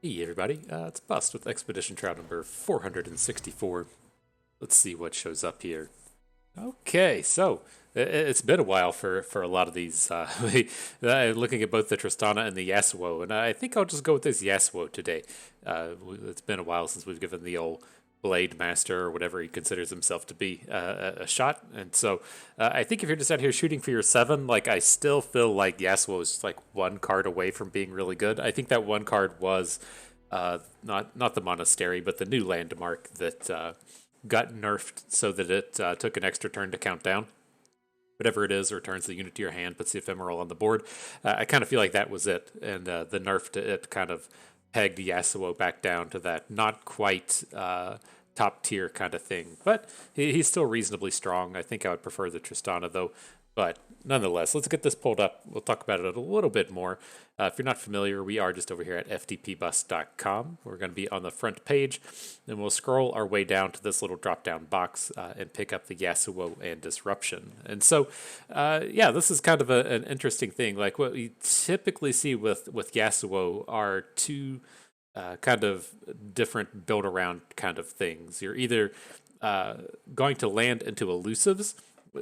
Hey everybody, it's Bust with Expedition Trout number 464. Let's see what shows up here. Okay, so it's been a while for a lot of these. Looking at both the Tristana and the Yasuo, and I think I'll just go with this Yasuo today. It's been a while since we've given the old Blade Master or whatever he considers himself to be a shot, and so I think if you're just out here shooting for your 7, like I still feel like Yasuo is like one card away from being really good. I think that one card was not the monastery, but the new landmark that got nerfed so that it took an extra turn to count down. Whatever it is, returns the unit to your hand, puts the ephemeral on the board. I kind of feel like that was it, and the nerf to it kind of pegged Yasuo back down to that not quite top tier kind of thing. But he's still reasonably strong. I think I would prefer the Tristana though. But nonetheless, let's get this pulled up. We'll talk about it a little bit more. If you're not familiar, we are just over here at ftpbus.com. We're going to be on the front page, and we'll scroll our way down to this little drop-down box and pick up the Yasuo and Disruption. And so, yeah, this is kind of an interesting thing. Like what we typically see with Yasuo are two kind of different build-around kind of things. You're either going to land into elusives,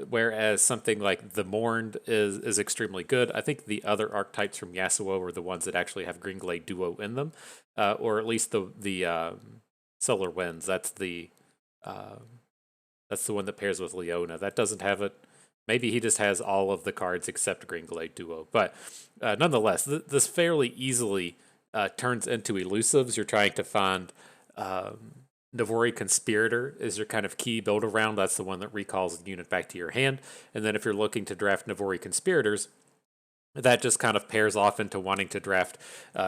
whereas something like the Mourned is extremely good. I think the other archetypes from Yasuo are the ones that actually have Green Glade Duo in them, or at least the Solar Winds. That's the one that pairs with Leona. That doesn't have it. Maybe he just has all of the cards except Green Glade Duo. But nonetheless, this fairly easily turns into elusives. You're trying to find Navori Conspirator is your kind of key build around. That's the one that recalls the unit back to your hand. And then if you're looking to draft Navori Conspirators, that just kind of pairs off into wanting to draft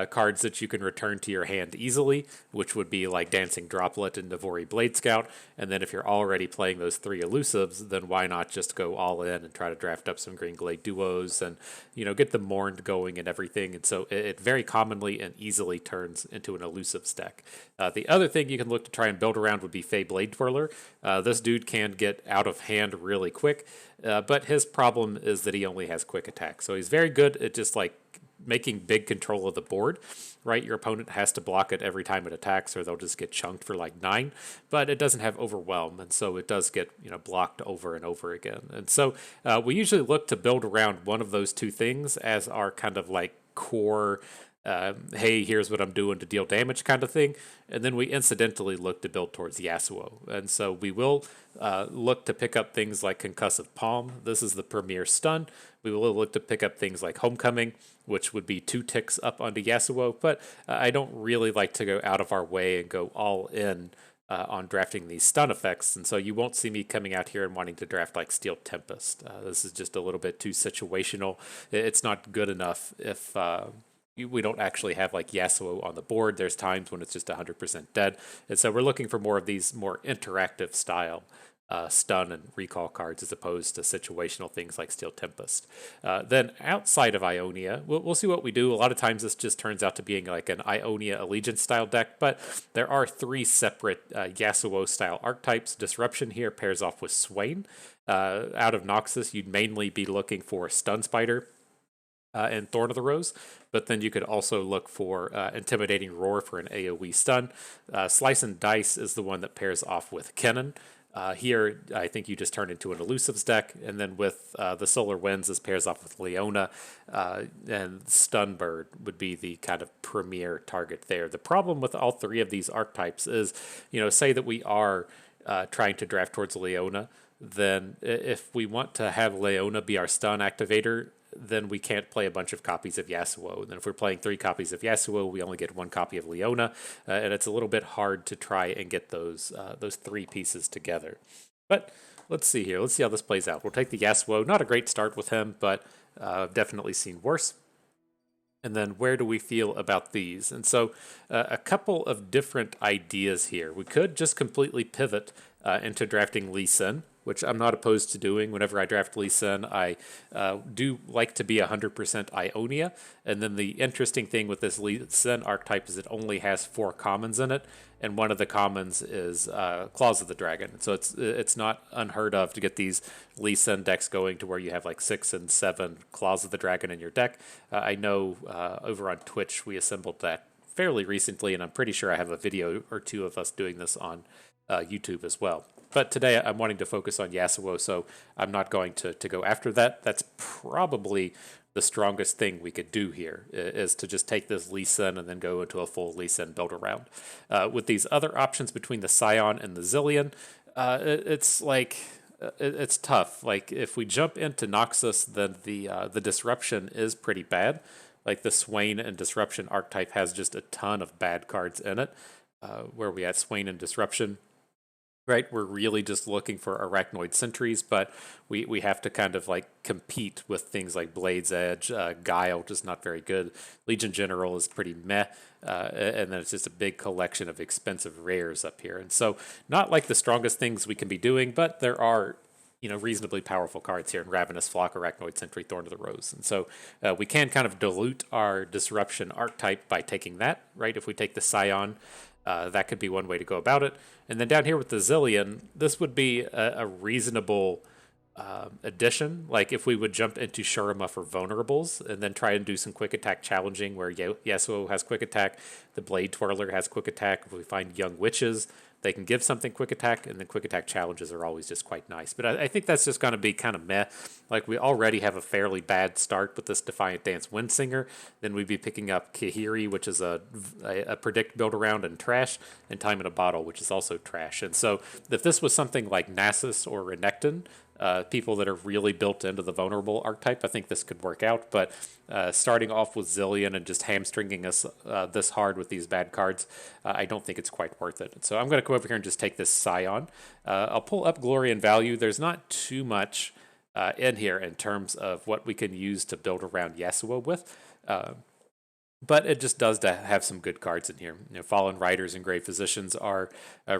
cards that you can return to your hand easily, which would be like Dancing Droplet and Navori Blade Scout. And then if you're already playing those 3 elusives, then why not just go all in and try to draft up some Green Glade duos and, get the Mourned going and everything. And so it very commonly and easily turns into an elusive stack. The other thing you can look to try and build around would be Fey Blade Twirler. This dude can get out of hand really quick. But his problem is that he only has quick attack. So he's very good at just like making big control of the board, right? Your opponent has to block it every time it attacks or they'll just get chunked for like 9, but it doesn't have overwhelm. And so it does get, blocked over and over again. And so we usually look to build around one of those two things as our kind of like core hey, here's what I'm doing to deal damage kind of thing. And then we incidentally look to build towards Yasuo. And so we will look to pick up things like Concussive Palm. This is the premier stun. We will look to pick up things like Homecoming, which would be 2 ticks up onto Yasuo. But I don't really like to go out of our way and go all in on drafting these stun effects, and so you won't see me coming out here and wanting to draft like Steel Tempest. This is just a little bit too situational. It's not good enough if we don't actually have like Yasuo on the board. There's times when it's just 100% dead, and so we're looking for more of these more interactive style stun and recall cards as opposed to situational things like Steel Tempest. Then outside of Ionia, we'll see what we do. A lot of times this just turns out to being like an Ionia Allegiance style deck, but there are 3 separate Yasuo style archetypes. Disruption here pairs off with Swain. Out of Noxus, you'd mainly be looking for Stun Spider and Thorn of the Rose, but then you could also look for Intimidating Roar for an AoE stun. Slice and Dice is the one that pairs off with Kennen. Here, I think you just turn into an Elusives deck, and then with the Solar Winds, this pairs off with Leona, and Stunbird would be the kind of premier target there. The problem with all 3 of these archetypes is, say that we are trying to draft towards Leona, then if we want to have Leona be our stun activator, then we can't play a bunch of copies of Yasuo. And then if we're playing 3 copies of Yasuo, we only get 1 copy of Leona, and it's a little bit hard to try and get those 3 pieces together. But let's see here. Let's see how this plays out. We'll take the Yasuo. Not a great start with him, but I've definitely seen worse. And then where do we feel about these? And so a couple of different ideas here. We could just completely pivot into drafting Lee Sin, which I'm not opposed to doing. Whenever I draft Lee Sin, I do like to be 100% Ionia. And then the interesting thing with this Lee Sin archetype is it only has 4 commons in it, and one of the commons is Claws of the Dragon. So it's not unheard of to get these Lee Sin decks going to where you have like 6 and 7 Claws of the Dragon in your deck. I know over on Twitch we assembled that fairly recently, and I'm pretty sure I have a video or two of us doing this on YouTube as well. But today I'm wanting to focus on Yasuo, so I'm not going to go after that. That's probably the strongest thing we could do here, is to just take this Lee Sin and then go into a full Lee Sin build around. With these other options between the Sion and the Zillion, it's like it's tough. Like if we jump into Noxus, then the disruption is pretty bad. Like the Swain and Disruption archetype has just a ton of bad cards in it. Where we at Swain and Disruption, right? We're really just looking for Arachnoid Sentries, but we have to kind of like compete with things like Blade's Edge, Guile, just not very good. Legion General is pretty meh, and then it's just a big collection of expensive rares up here. And so not like the strongest things we can be doing, but there are reasonably powerful cards here in Ravenous Flock, Arachnoid Sentry, Thorn of the Rose. And so we can kind of dilute our Disruption archetype by taking that, right? If we take the Sion, that could be one way to go about it. And then down here with the Zillion, this would be a reasonable addition. Like if we would jump into Shurima for vulnerables and then try and do some quick attack challenging where Yasuo has quick attack, the Blade Twirler has quick attack. If we find Young Witches, they can give something quick attack, and then quick attack challenges are always just quite nice. But I think that's just going to be kind of meh. Like we already have a fairly bad start with this Defiant Dance Windsinger. Then we'd be picking up Kahiri, which is a predict build around and trash, and Time in a Bottle, which is also trash. And so if this was something like Nasus or Renekton, people that are really built into the vulnerable archetype, I think this could work out. But starting off with Zillion and just hamstringing us this hard with these bad cards, I don't think it's quite worth it. So I'm going to come over here and just take this Sion. I'll pull up Glory and Value. There's not too much in here in terms of what we can use to build around Yasuo with. But it just does to have some good cards in here. Fallen Riders and Grave Physicians are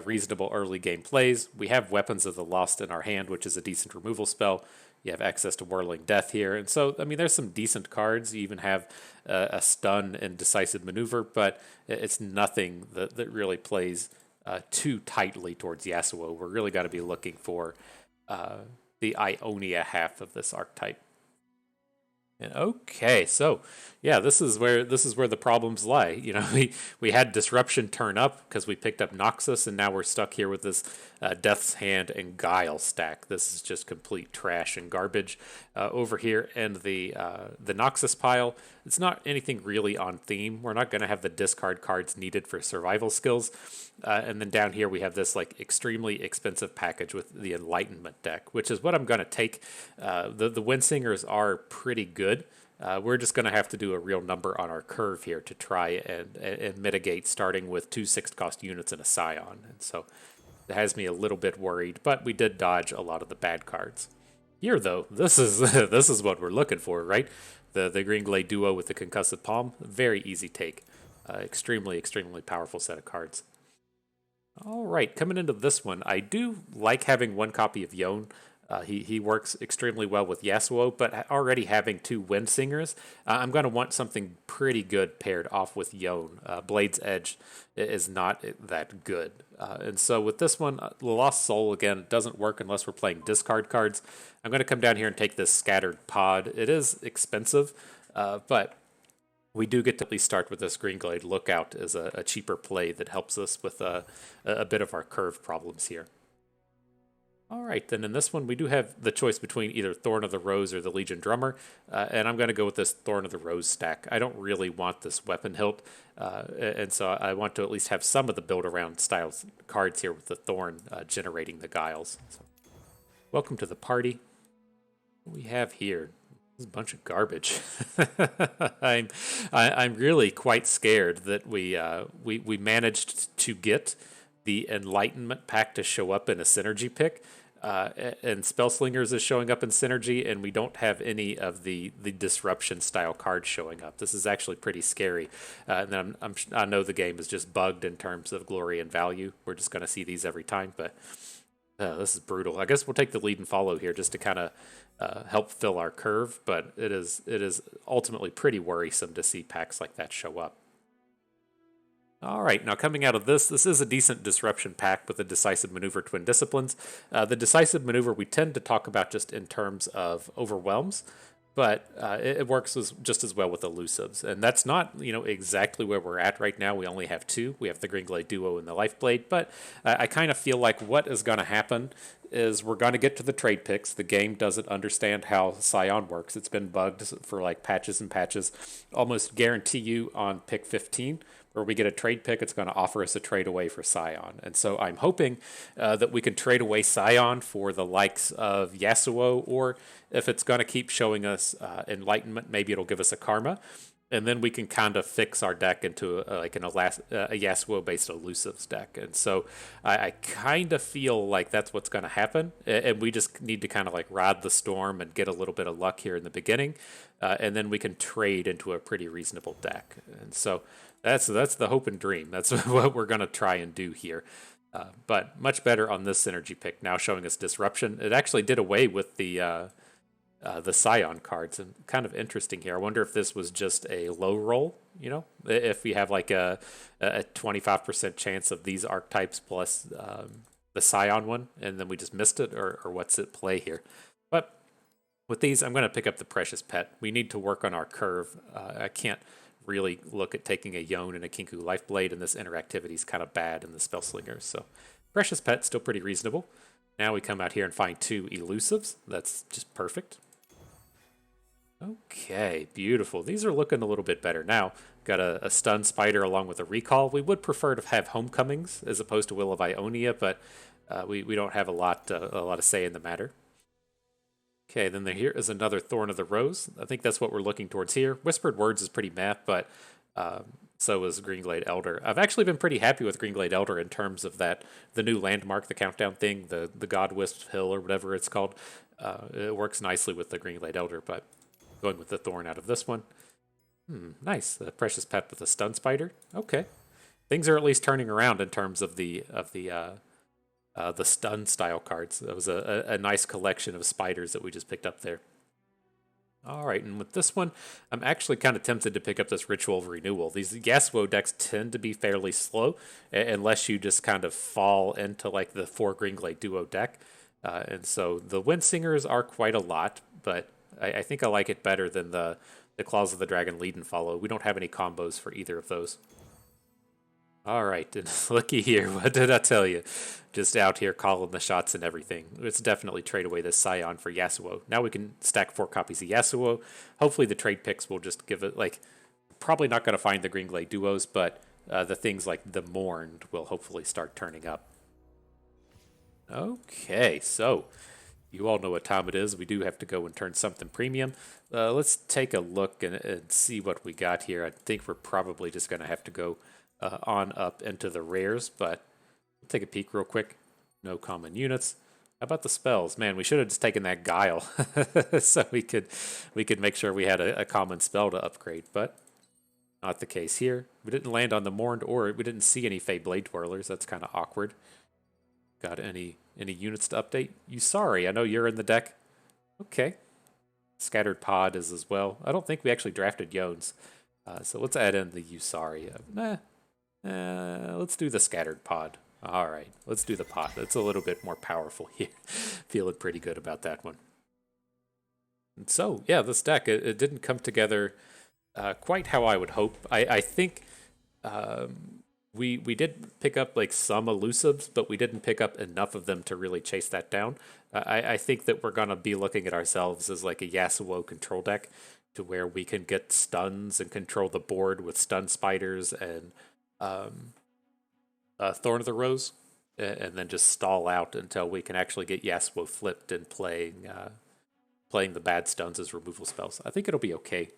reasonable early game plays. We have Weapons of the Lost in our hand, which is a decent removal spell. You have access to Whirling Death here. And so, I mean, there's some decent cards. You even have a Stun and Decisive Maneuver, but it's nothing that really plays too tightly towards Yasuo. We're really got to be looking for the Ionia half of this archetype. Okay, so yeah, this is where the problems lie. We had Disruption turn up because we picked up Noxus, and now we're stuck here with this Death's Hand and Guile stack. This is just complete trash and garbage over here. And the Noxus pile, it's not anything really on theme. We're not going to have the discard cards needed for survival skills. And then down here we have this like extremely expensive package with the Enlightenment deck, which is what I'm going to take. The Windsingers are pretty good. We're just going to have to do a real number on our curve here to try and mitigate, starting with 2 6-cost units and a Scion. And so it has me a little bit worried, but we did dodge a lot of the bad cards. Here, though, this is this is what we're looking for, right? The Green Glade Duo with the Concussive Palm, very easy take. Extremely powerful set of cards. All right, coming into this one, I do like having one copy of Yon. He works extremely well with Yasuo, but already having 2 Windsingers, I'm going to want something pretty good paired off with Yon. Blade's Edge is not that good. And so with this one, the Lost Soul, again, doesn't work unless we're playing discard cards. I'm going to come down here and take this Scattered Pod. It is expensive, but we do get to at least start with this Green Glade Lookout as a cheaper play that helps us with a bit of our curve problems here. All right, then in this one, we do have the choice between either Thorn of the Rose or the Legion Drummer, and I'm going to go with this Thorn of the Rose stack. I don't really want this Weapon Hilt, and so I want to at least have some of the build-around style cards here with the Thorn generating the Guiles. So, welcome to the party. What we have here is a bunch of garbage. I'm really quite scared that we managed to get the Enlightenment pack to show up in a synergy pick. And Spellslingers is showing up in Synergy, and we don't have any of the Disruption style cards showing up. This is actually pretty scary. And I know the game is just bugged in terms of Glory and Value. We're just going to see these every time, but this is brutal. I guess we'll take the lead and follow here just to kind of help fill our curve, but it is ultimately pretty worrisome to see packs like that show up. All right, now coming out of this is a decent Disruption pack with a Decisive Maneuver, Twin Disciplines. The Decisive Maneuver we tend to talk about just in terms of overwhelms, but it works just as well with elusives. And that's not, exactly where we're at right now. We only have two. We have the Greenglade Duo and the Lifeblade, but I kind of feel like what is going to happen is we're going to get to the trade picks. The game doesn't understand how Sion works. It's been bugged for like patches and patches. Almost guarantee you on pick 15, where we get a trade pick, it's going to offer us a trade away for Sion. And so I'm hoping that we can trade away Sion for the likes of Yasuo, or if it's going to keep showing us Enlightenment, maybe it'll give us a Karma. And then we can kind of fix our deck into a Yasuo-based elusives deck. And so I kind of feel like that's what's going to happen. And we just need to kind of like ride the storm and get a little bit of luck here in the beginning. And then we can trade into a pretty reasonable deck. And so that's the hope and dream. That's what we're going to try and do here. But much better on this synergy pick, now showing us Disruption. It actually did away with the Sion cards, and kind of interesting here. I wonder if this was just a low roll, if we have like a 25% chance of these archetypes plus the Sion one, and then we just missed it, or what's at play here. But with these, I'm going to pick up the Precious Pet. We need to work on our curve. I can't really look at taking a Yone and a Kinku Lifeblade, and this interactivity is kind of bad in the Spellslingers. So Precious Pet, still pretty reasonable. Now we come out here and find two elusives. That's just perfect. Okay, beautiful. These are looking a little bit better. Now, got a Stun Spider along with a Recall. We would prefer to have Homecomings as opposed to Will of Ionia, but we don't have a lot of say in the matter. Okay, then here is another Thorn of the Rose. I think that's what we're looking towards here. Whispered Words is pretty meh, but so is Greenglade Elder. I've actually been pretty happy with Greenglade Elder in terms of the new landmark, the countdown thing, the God Wisp Hill or whatever it's called. It works nicely with the Greenglade Elder, but going with the Thorn out of this one. Nice. The Precious Pet with a Stun Spider. Okay. Things are at least turning around in terms of the stun style cards. That was a nice collection of spiders that we just picked up there. All right, and with this one, I'm actually kind of tempted to pick up this Ritual of Renewal. These Yasuo decks tend to be fairly slow, unless you just kind of fall into like the 4 Greenglade Duo deck. And so the Windsingers are quite a lot, but I think I like it better than the Claws of the Dragon Lead and Follow. We don't have any combos for either of those. All right, and looky here. What did I tell you? Just out here calling the shots and everything. Let's definitely trade away this Sion for Yasuo. Now we can stack 4 copies of Yasuo. Hopefully the trade picks will just give it, like, probably not going to find the Greenglade Duos, but the things like the Mourned will hopefully start turning up. Okay, so you all know what time it is. We do have to go and turn something premium. Let's take a look and see what we got here. I think we're probably just going to have to go on up into the rares, but take a peek real quick. No common units. How about the spells? Man, we should have just taken that Guile so we could make sure we had a common spell to upgrade, but not the case here. We didn't land on the Mourned, or we didn't see any Fey Blade Twirlers. That's kind of awkward. Got any units to update? Yusari, I know you're in the deck. Okay. Scattered Pod is as well. I don't think we actually drafted Yones. So let's add in the Yusari. Let's do the Scattered Pod. All right, let's do the Pod. It's a little bit more powerful here. Feeling pretty good about that one. And so, yeah, this deck, it didn't come together quite how I would hope. I think we did pick up like some elusives, but we didn't pick up enough of them to really chase that down. I think that we're going to be looking at ourselves as like a Yasuo control deck, to where we can get stuns and control the board with stun spiders and Thorn of the Rose, and then just stall out until we can actually get Yasuo flipped and playing the bad stuns as removal spells. I think it'll be okay.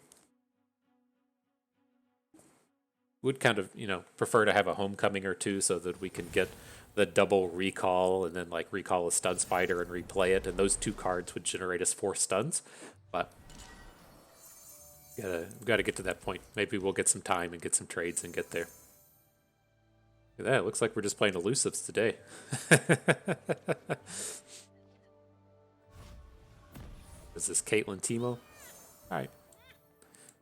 Would kind of, prefer to have a homecoming or two so that we can get the double recall and then like recall a stun spider and replay it, and those 2 cards would generate us 4 stuns. But we gotta get to that point. Maybe we'll get some time and get some trades and get there. Look at that, it looks like we're just playing elusives today. Is this Caitlyn Teemo? Alright.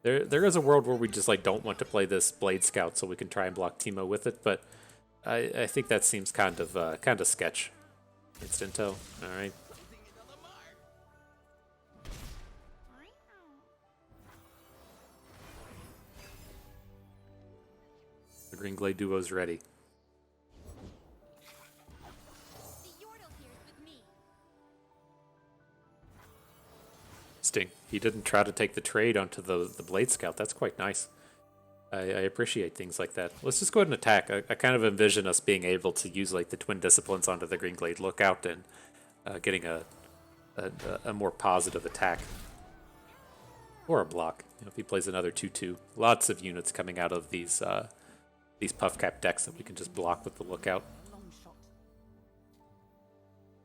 There is a world where we just like don't want to play this Blade Scout so we can try and block Teemo with it, but I think that seems kind of sketch. Instanto. Alright. Green Glade duo's ready. Sting. He didn't try to take the trade onto the Blade Scout. That's quite nice. I appreciate things like that. Let's just go ahead and attack. I kind of envision us being able to use like the Twin Disciplines onto the Green Glade Lookout and getting a more positive attack. Or a block. You know, if he plays another 2/2. Lots of units coming out of these puff cap decks that we can just block with the Lookout.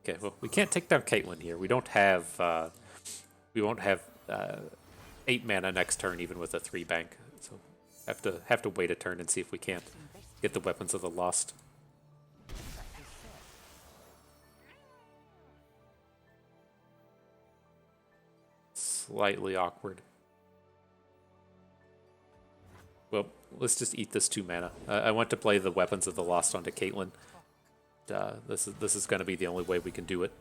Okay, well, we can't take down Caitlyn here. We don't have... we won't have 8 mana next turn, even with a 3 bank. So have to wait a turn and see if we can't get the Weapons of the Lost. Slightly awkward. Well, let's just eat this 2 mana. I want to play the Weapons of the Lost onto Caitlyn. This is going to be the only way we can do it.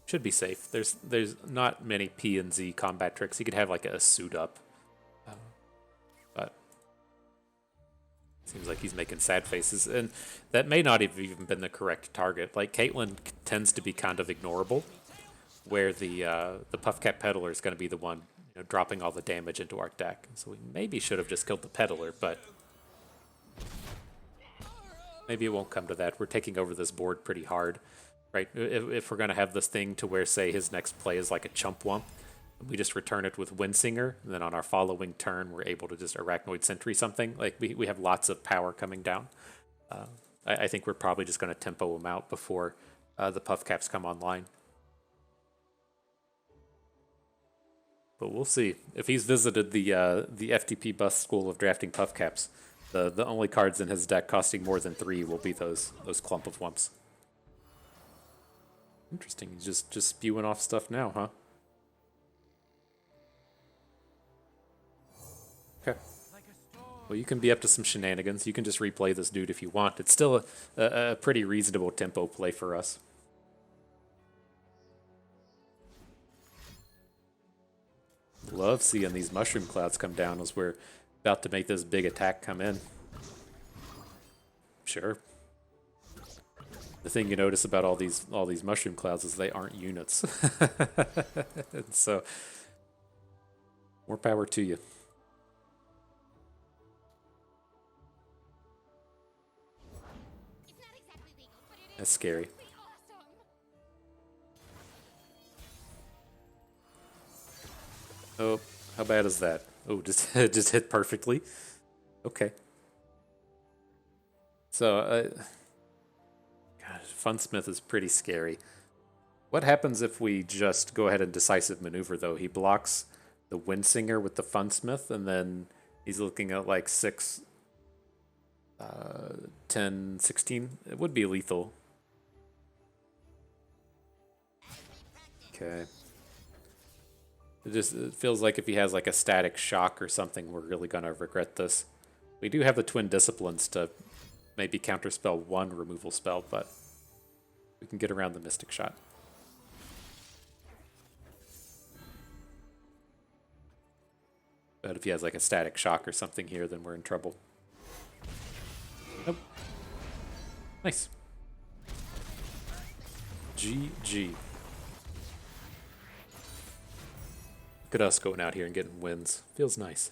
Should be safe. There's not many P and Z combat tricks. You could have like a suit up, but seems like he's making sad faces, and that may not have even been the correct target. Like Caitlyn tends to be kind of ignorable, where the Puff Cap Peddler is going to be the one, you know, dropping all the damage into our deck. So we maybe should have just killed the Peddler, but maybe it won't come to that. We're taking over this board pretty hard. Right, if we're going to have this thing to where, say, his next play is like a Chump Wump, we just return it with Windsinger, and then on our following turn, we're able to just Arachnoid Sentry something. Like, we have lots of power coming down. I think we're probably just going to tempo him out before the Puff Caps come online. But we'll see. If he's visited the FTP bus school of drafting Puff Caps, the only cards in his deck costing more than 3 will be those Clump of Wumps. Interesting. He's just spewing off stuff now, huh? Okay. Well, you can be up to some shenanigans. You can just replay this dude if you want. It's still a pretty reasonable tempo play for us. Love seeing these mushroom clouds come down as we're about to make this big attack come in. Sure. The thing you notice about all these mushroom clouds is they aren't units. And so, more power to you. That's scary. Oh, how bad is that? Oh, just hit perfectly. Okay. So, Funsmith is pretty scary. What happens if we just go ahead and decisive maneuver, though? He blocks the Windsinger with the Funsmith, and then he's looking at like 6, 10, 16. It would be lethal. Okay. It feels like if he has like a static shock or something, we're really going to regret this. We do have the Twin Disciplines to maybe counterspell 1 removal spell, but we can get around the Mystic Shot. But if he has like a static shock or something here, then we're in trouble. Nope. Nice. GG. Look at us going out here and getting wins. Feels nice.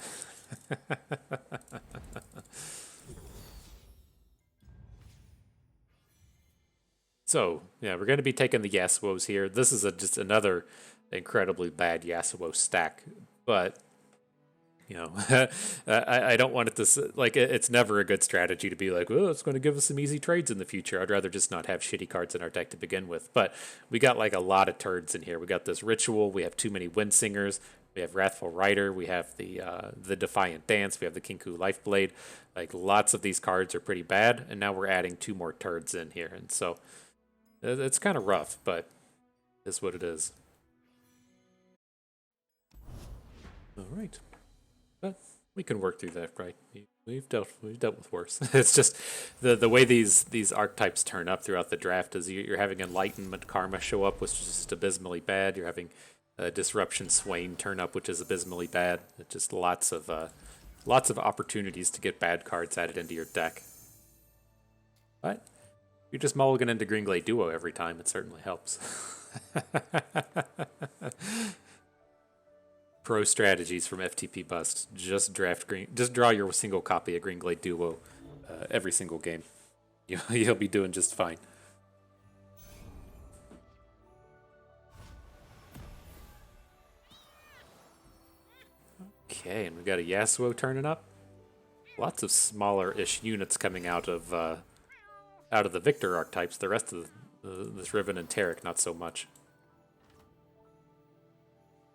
So, yeah, we're going to be taking the Yasuos here. This is just another incredibly bad Yasuo stack. But, you know, I don't want it to... Like, it's never a good strategy to be like, oh, it's going to give us some easy trades in the future. I'd rather just not have shitty cards in our deck to begin with. But we got, like, a lot of turds in here. We got this Ritual. We have too many Windsingers. We have Wrathful Rider. We have the Defiant Dance. We have the Kinku Lifeblade. Like, lots of these cards are pretty bad. And now we're adding 2 more turds in here. And so... it's kind of rough, but it's what it is. All right, but we can work through that, right? We've dealt with worse. It's just the way these archetypes turn up throughout the draft is you're having Enlightenment Karma show up, which is just abysmally bad. You're having Disruption Swain turn up, which is abysmally bad. It's just lots of lots of opportunities to get bad cards added into your deck. But you just mulligan into Green Glade Duo every time, it certainly helps. Pro strategies from FTP Bust. Just draw your single copy of Green Glade Duo every single game. You'll be doing just fine. Okay, and we've got a Yasuo turning up. Lots of smaller-ish units coming out of the Victor archetypes. The rest of this Riven and Taric, not so much.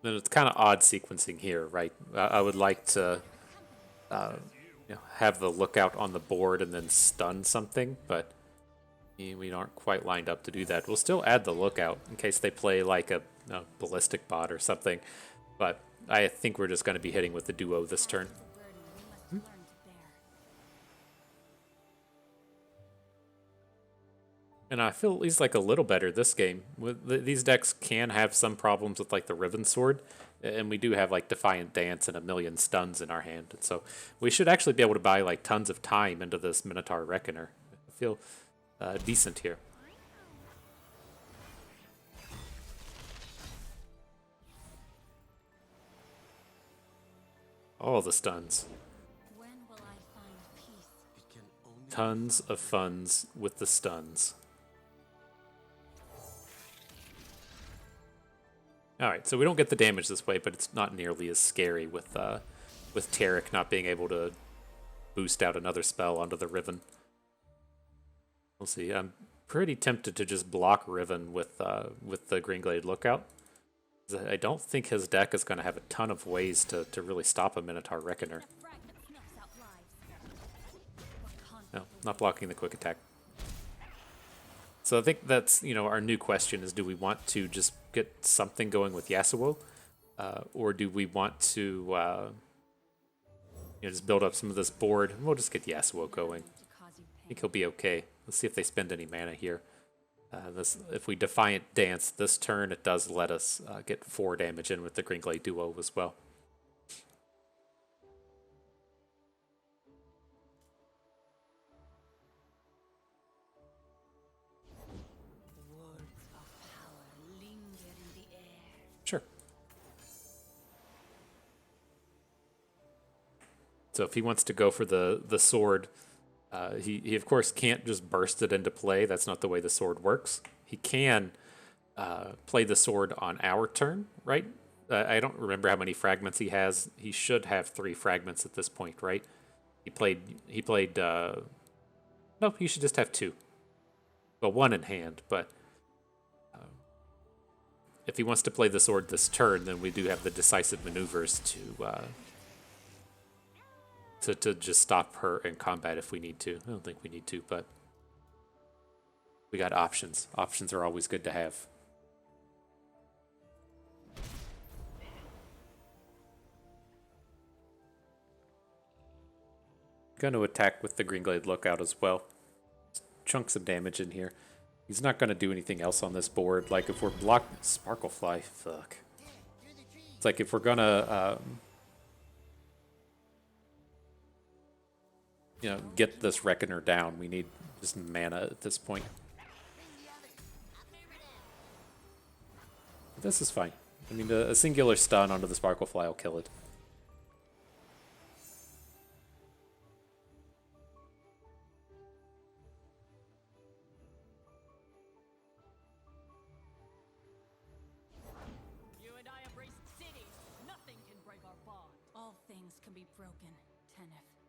And it's kind of odd sequencing here, right? I would like to have the lookout on the board and then stun something, but we aren't quite lined up to do that. We'll still add the lookout in case they play like a ballistic bot or something, but I think we're just going to be hitting with the duo this turn. And I feel at least like a little better this game. These decks can have some problems with like the Riven Sword, and we do have like Defiant Dance and a million stuns in our hand. And so we should actually be able to buy like tons of time into this Minotaur Reckoner. I feel decent here. All the stuns. Tons of funds with the stuns. Alright, so we don't get the damage this way, but it's not nearly as scary with Taric not being able to boost out another spell onto the Riven. We'll see. I'm pretty tempted to just block Riven with the Green Glade Lookout. I don't think his deck is going to have a ton of ways to really stop a Minotaur Reckoner. No, not blocking the quick attack. So I think that's, our new question is, do we want to just get something going with Yasuo? Or do we want to just build up some of this board? We'll just get Yasuo going. I think he'll be okay. Let's see if they spend any mana here. If we Defiant Dance this turn, it does let us get 4 damage in with the Green Glade Duo as well. Sure. So if he wants to go for the sword, he of course can't just burst it into play. That's not the way the sword works. He can play the sword on our turn, right? I don't remember how many fragments he has. He should have 3 fragments at this point, right? He played. No, he should just have 2. Well, 1 in hand, but if he wants to play the sword this turn, then we do have the decisive maneuvers to just stop her in combat if we need to. I don't think we need to, but we got options. Options are always good to have. Going to attack with the Green Glade Lookout as well. Chunk some damage in here. He's not going to do anything else on this board. Like, if we're blocked... Sparklefly, fuck. It's like, if we're going to, get this Reckoner down, we need just mana at this point. This is fine. I mean, a singular stun onto the Sparklefly will kill it.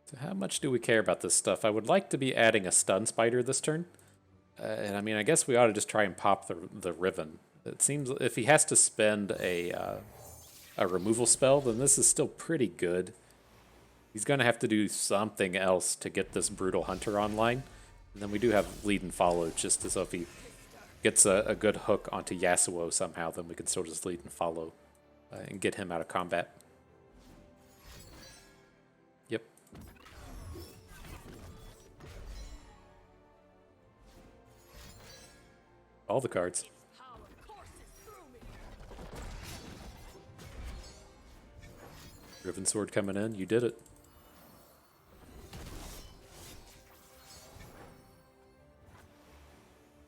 So how much do we care about this stuff? I would like to be adding a stun spider this turn. And I mean, I guess we ought to just try and pop the Riven. It seems if he has to spend a removal spell, then this is still pretty good. He's going to have to do something else to get this Brutal Hunter online. And then we do have lead and follow, just as if he gets a good hook onto Yasuo somehow, then we can still just lead and follow and get him out of combat. Yep. All the cards. Riven Sword coming in. You did it.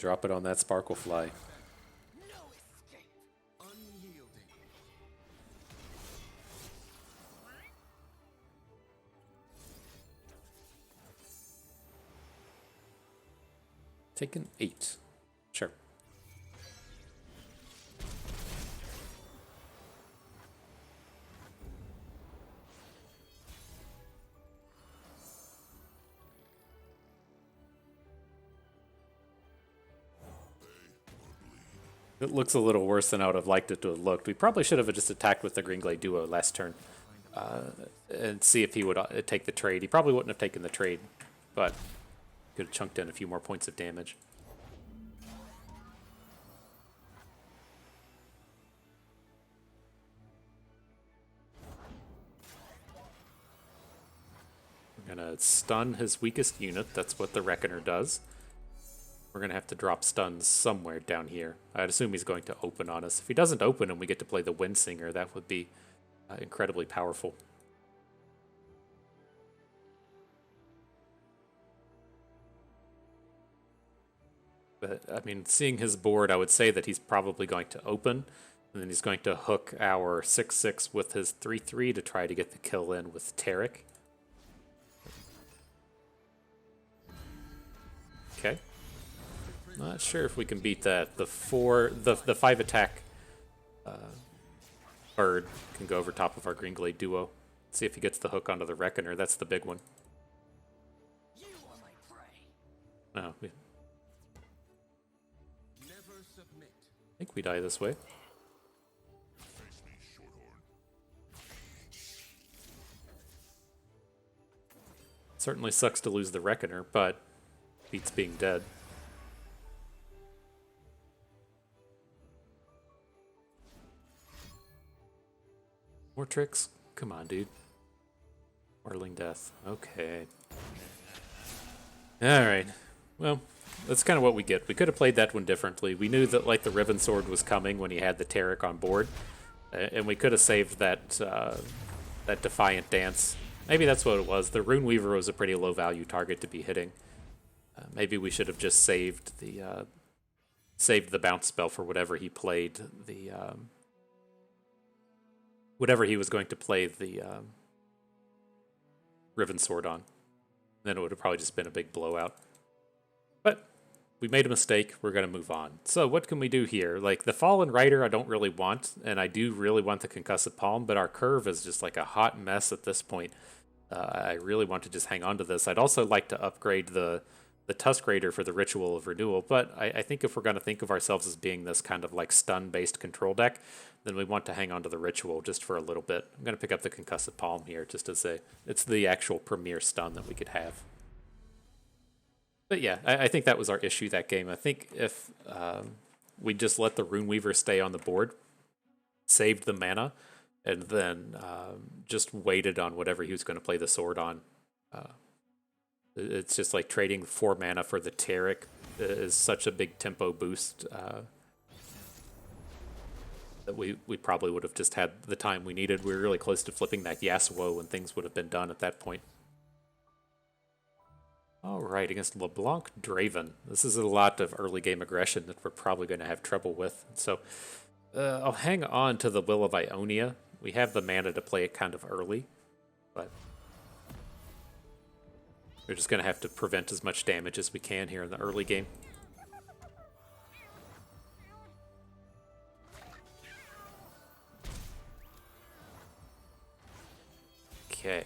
Drop it on that Sparkle Fly. No escape. Unyielding. Taken 8. Sure. It looks a little worse than I would have liked it to have looked. We probably should have just attacked with the Green Glade Duo last turn and see if he would take the trade. He probably wouldn't have taken the trade, but could have chunked in a few more points of damage. We're going to stun his weakest unit. That's what the Reckoner does. We're going to have to drop stuns somewhere down here. I'd assume he's going to open on us. If he doesn't open and we get to play the Windsinger, that would be incredibly powerful. But, I mean, seeing his board, I would say that he's probably going to open, and then he's going to hook our 6/6 with his 3/3 to try to get the kill in with Tarek. Okay. Not sure if we can beat that. The 5 attack bird can go over top of our Green Glade Duo. See if he gets the hook onto the Reckoner. That's the big one. You are my prey. No, I Never submit. think we die this way. Certainly sucks to lose the Reckoner, but beats being dead. More tricks? Come on, dude. Whirling Death. Okay. Alright. Well, that's kind of what we get. We could have played that one differently. We knew that, like, the Riven Sword was coming when he had the Tarek on board. And we could have saved that, that Defiant Dance. Maybe that's what it was. The Rune Weaver was a pretty low-value target to be hitting. Maybe we should have just saved the bounce spell for whatever he played. Whatever he was going to play the Riven Sword on. Then it would have probably just been a big blowout. But we made a mistake. We're going to move on. So what can we do here? Like, the Fallen Rider I don't really want, and I do really want the Concussive Palm, but our curve is just like a hot mess at this point. I really want to just hang on to this. I'd also like to upgrade the Tusk Raider for the Ritual of Renewal, but I think if we're going to think of ourselves as being this kind of like stun-based control deck, then we want to hang on to the Ritual just for a little bit. I'm going to pick up the Concussive Palm here just to say it's the actual premier stun that we could have. But yeah, I think that was our issue that game. I think if we just let the Rune Weaver stay on the board, saved the mana, and then just waited on whatever he was going to play the sword on. It's just like trading 4 mana for the Tarek is such a big tempo boost that we probably would have just had the time we needed. We were really close to flipping that Yasuo and things would have been done at that point. Alright, against LeBlanc Draven. This is a lot of early game aggression that we're probably going to have trouble with. So I'll hang on to the Will of Ionia. We have the mana to play it kind of early, but we're just going to have to prevent as much damage as we can here in the early game. Okay.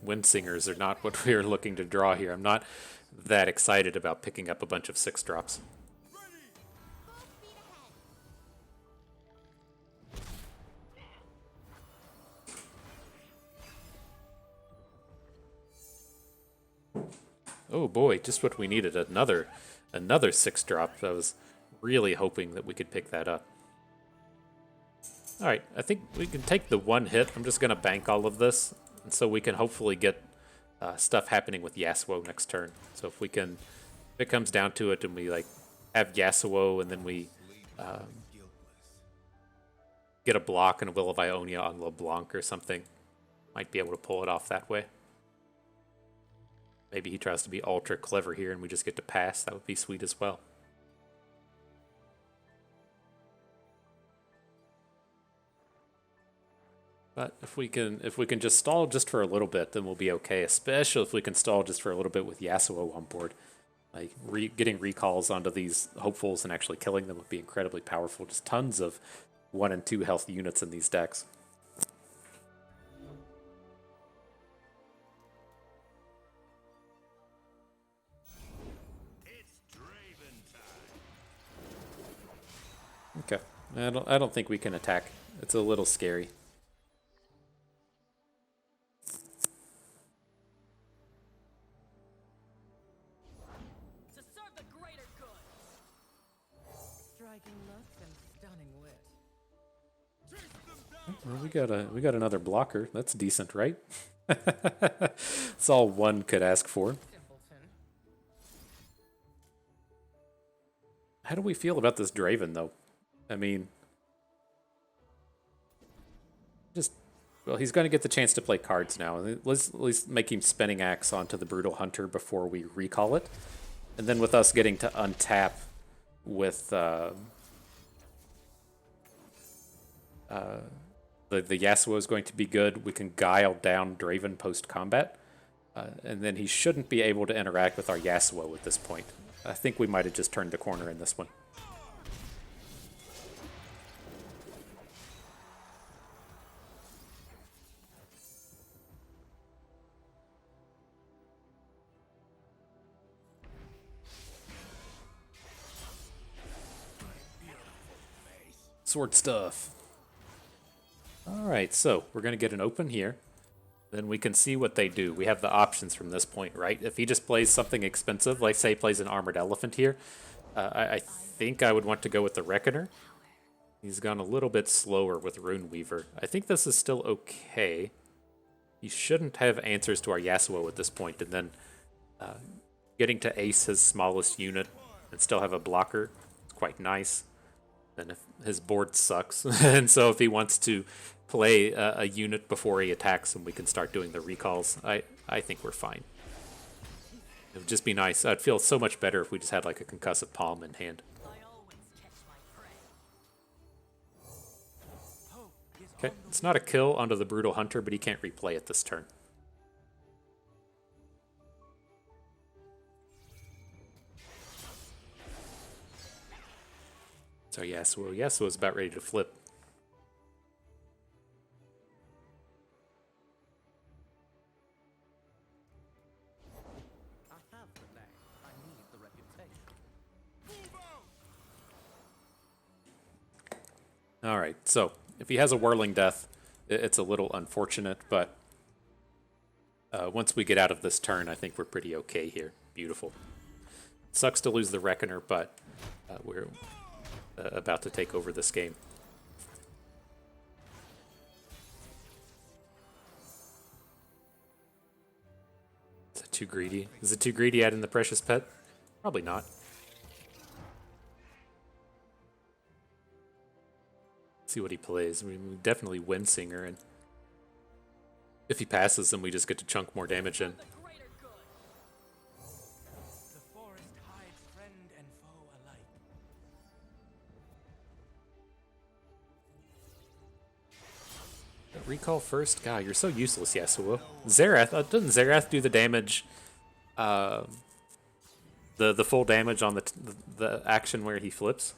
Windsingers are not what we are looking to draw here. I'm not that excited about picking up a bunch of 6-drops. Oh boy, just what we needed. Another 6-drop. I was really hoping that we could pick that up. Alright, I think we can take the one hit. I'm just going to bank all of this, and so we can hopefully get stuff happening with Yasuo next turn. So if we can, if it comes down to it and we like have Yasuo and then we get a block and a Will of Ionia on LeBlanc or something, might be able to pull it off that way. Maybe he tries to be ultra clever here and we just get to pass. That would be sweet as well. But if we can just stall just for a little bit, then we'll be okay. Especially if we can stall just for a little bit with Yasuo on board. Like getting recalls onto these hopefuls and actually killing them would be incredibly powerful. Just tons of 1 and 2 health units in these decks. Okay, I don't think we can attack. It's a little scary. To serve the greater good. Striking looks and stunning wit. Well, we got another blocker. That's decent, right? That's all one could ask for. Simpleton. How do we feel about this Draven, though? I mean, well, he's going to get the chance to play cards now. Let's at least make him Spinning Axe onto the Brutal Hunter before we recall it. And then with us getting to untap with the Yasuo is going to be good. We can guile down Draven post-combat. And then he shouldn't be able to interact with our Yasuo at this point. I think we might have just turned the corner in this one. Sword stuff. Alright, so we're going to get an open here. Then we can see what they do. We have the options from this point, right? If he just plays something expensive, like say he plays an Armored Elephant here, I think I would want to go with the Reckoner. He's gone a little bit slower with Rune Weaver. I think this is still okay. He shouldn't have answers to our Yasuo at this point, and then getting to ace his smallest unit and still have a blocker is quite nice. Then if his board sucks, and so if he wants to play a unit before he attacks and we can start doing the recalls, I think we're fine. It would just be nice. I'd feel so much better if we just had like a concussive palm in hand. Okay, it's not a kill onto the Brutal Hunter, but he can't replay it this turn. So Yasuo's about ready to flip. I have the name. I need the reputation. All right, so if he has a Whirling Death, it's a little unfortunate, but once we get out of this turn, I think we're pretty okay here. Beautiful. Sucks to lose the Reckoner, but we're about to take over this game. Is it too greedy? Is it too greedy adding the Precious Pet? Probably not. See what he plays. I mean, we definitely win Singer, and if he passes, then we just get to chunk more damage in. The forest hides friend and foe alike. Recall first? God, you're so useless, Yasuo. Xerath, doesn't Xerath do the damage, the full damage on the action where he flips?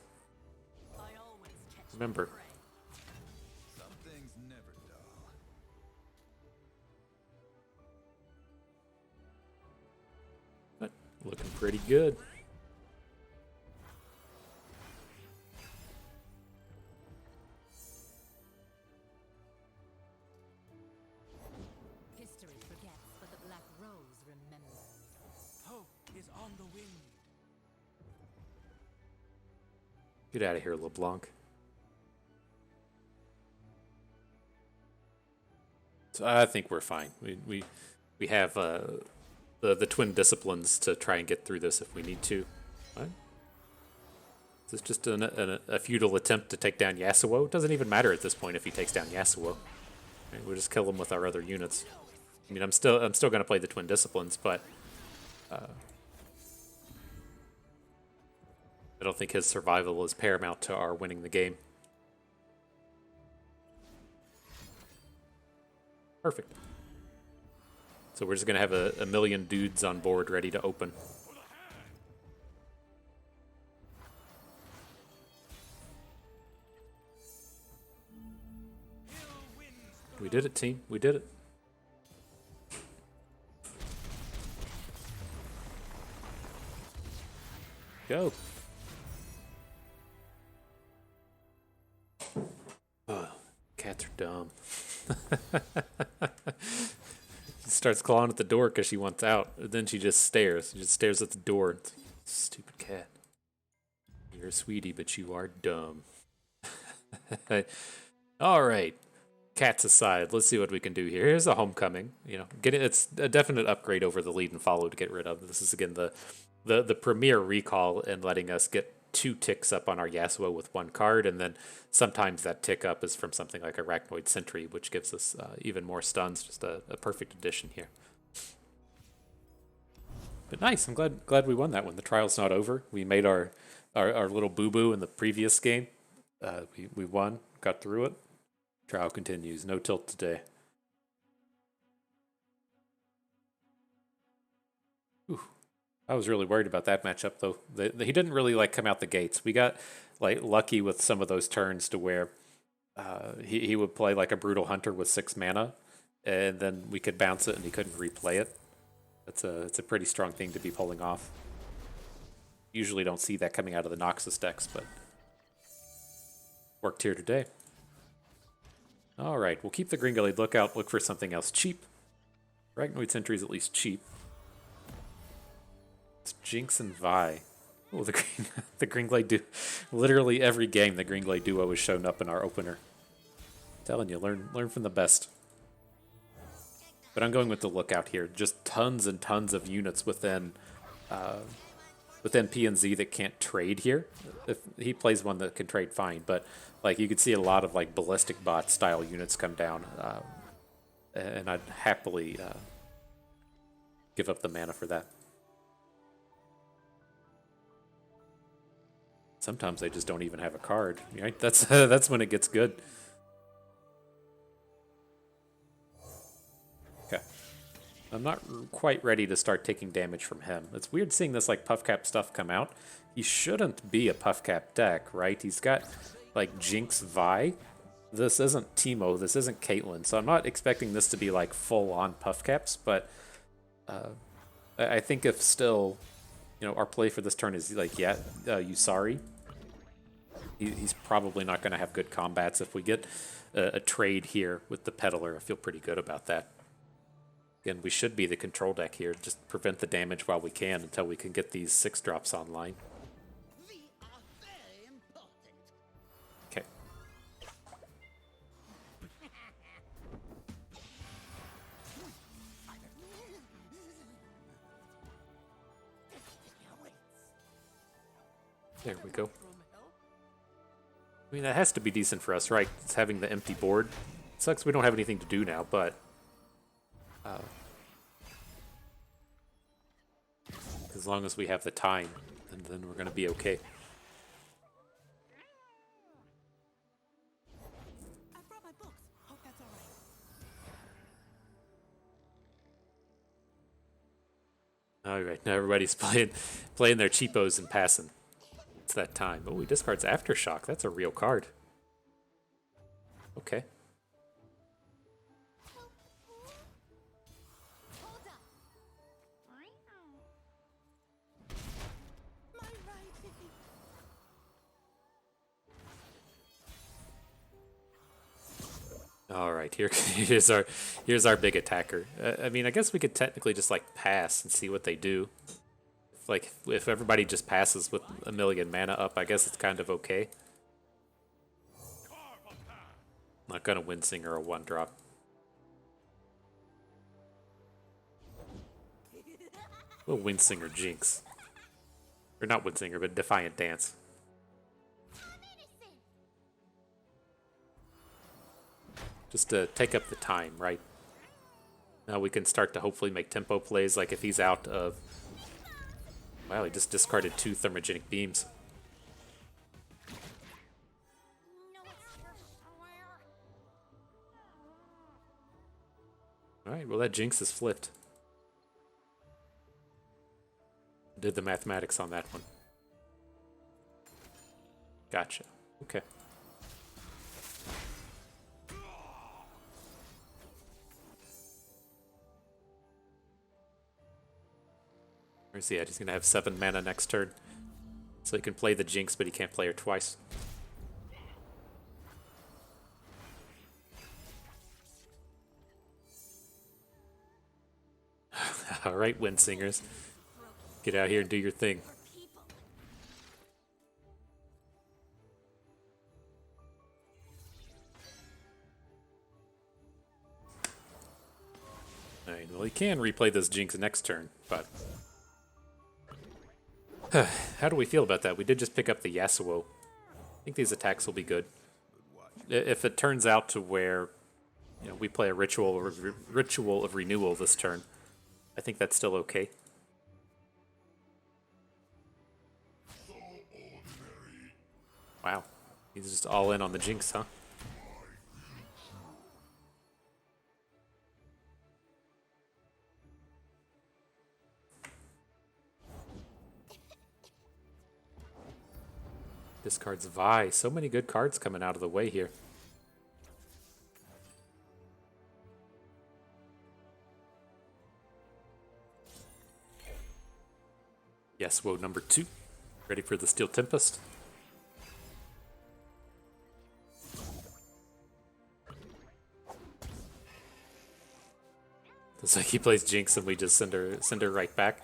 Remember. Some things never dull. But looking pretty good. History forgets, but the Black Rose remembers. Hope is on the wind. Get out of here, LeBlanc. So I think we're fine. We have the twin disciplines to try and get through this if we need to. What? Is this just a futile attempt to take down Yasuo? It doesn't even matter at this point if he takes down Yasuo. Right, we'll just kill him with our other units. I mean, I'm still going to play the twin disciplines, but I don't think his survival is paramount to our winning the game. Perfect. So we're just going to have a million dudes on board ready to open. We did it, team. We did it. Go. Oh, cats are dumb. She starts clawing at the door because she wants out. And then she just stares. She just stares at the door. Stupid cat. You're a sweetie, but you are dumb. All right. Cats aside, let's see what we can do here. Here's a homecoming. You know, it's a definite upgrade over the lead and follow to get rid of. This is again the premier recall and letting us get 2 ticks up on our Yasuo with 1 card, and then sometimes that tick up is from something like Arachnoid Sentry, which gives us even more stuns. Just a perfect addition here. But nice, I'm glad we won that one. The trial's not over. We made our little boo-boo in the previous game. We won, got through it. Trial continues. No tilt today. Ooh. I was really worried about that matchup, though. He didn't really come out the gates. We got lucky with some of those turns to where he would play a Brutal Hunter with 6 mana, and then we could bounce it and he couldn't replay it. It's a pretty strong thing to be pulling off. Usually don't see that coming out of the Noxus decks, but worked here today. All right, we'll keep the Green Glade lookout. Look for something else cheap. Arachnoid Sentry is at least cheap. It's Jinx and Vi. Oh, the Green Glade Duo. Literally every game, the Green Glade Duo has shown up in our opener. I'm telling you, learn from the best. But I'm going with the lookout here. Just tons and tons of units within PNZ that can't trade here. If he plays one that can trade, fine. But you could see a lot of ballistic bot style units come down, and I'd happily give up the mana for that. Sometimes they just don't even have a card, right? That's when it gets good. Okay. I'm not quite ready to start taking damage from him. It's weird seeing this Puffcap stuff come out. He shouldn't be a Puffcap deck, right? He's got Jinx Vi. This isn't Teemo, this isn't Caitlyn, so I'm not expecting this to be full-on Puffcaps, but I think if still, our play for this turn is Yusari. He's probably not going to have good combats. If we get a trade here with the Peddler, I feel pretty good about that. Again, we should be the control deck here. Just prevent the damage while we can until we can get these 6-drops online. Okay. There we go. I mean, that has to be decent for us, right? It's having the empty board. Sucks we don't have anything to do now, but as long as we have the time, then we're going to be okay. I brought my books. Hope that's all right. All right, now everybody's playing their cheapos and passing. It's that time. Oh, he discards Aftershock. That's a real card. Okay. Hold up. My right. All right, here's our big attacker. I mean, I guess we could technically just pass and see what they do. If everybody just passes with a million mana up, I guess it's kind of okay. Not gonna Windsinger or 1-drop. We'll Windsinger Jinx. Or not Windsinger, but Defiant Dance. Just to take up the time, right? Now we can start to hopefully make tempo plays, if he's out of Wow, he just discarded 2 thermogenic beams. No, it's here somewhere. Alright, well that Jinx is flipped. Did the mathematics on that one. Gotcha. Okay. Where's he at? He's gonna have 7 mana next turn. So he can play the Jinx, but he can't play her twice. Alright, Wind Singers. Get out here and do your thing. People. Alright, well he can replay this Jinx next turn, but... How do we feel about that? We did just pick up the Yasuo. I think these attacks will be good. If it turns out to where, you know, we play a ritual of renewal this turn, I think that's still okay. Wow, he's just all in on the Jinx, huh? Discards Vi. So many good cards coming out of the way here. Yasuo number 2. Ready for the Steel Tempest? Looks like he plays Jinx and we just send her right back.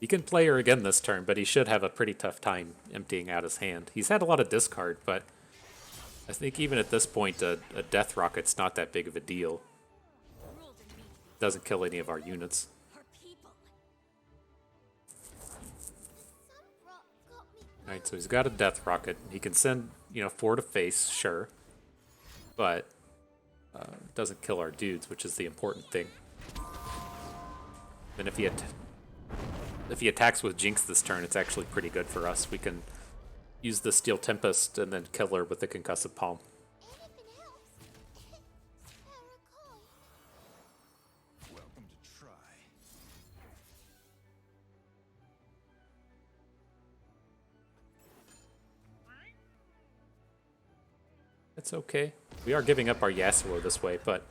He can play her again this turn, but he should have a pretty tough time emptying out his hand. He's had a lot of discard, but I think even at this point, a Death Rocket's not that big of a deal. Rules and me. Doesn't kill any of our units. Her people. Some rock got me. Alright, so he's got a Death Rocket. He can send, 4 to face, sure. But doesn't kill our dudes, which is the important thing. And if he attacks with Jinx this turn, it's actually pretty good for us. We can use the Steel Tempest and then kill her with the Concussive Palm. Anything else? Miracle. Welcome to try. It's okay. We are giving up our Yasuo this way, but...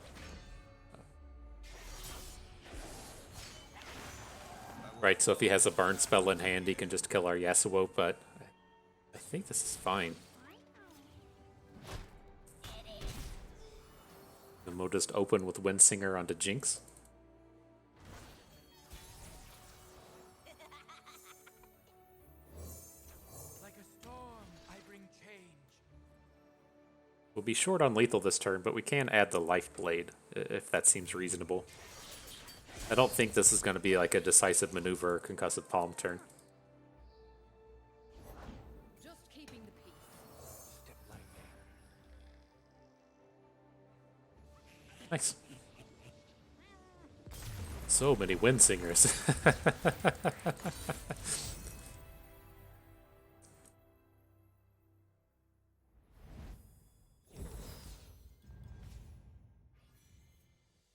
Right, so if he has a burn spell in hand, he can just kill our Yasuo, but... I think this is fine. And we'll just open with Windsinger onto Jinx. Like a storm, I bring change. We'll be short on lethal this turn, but we can add the Life Blade, if that seems reasonable. I don't think this is going to be like a decisive maneuver or concussive palm turn. Just keeping the peace. Step lightly. Nice. So many Wind Singers.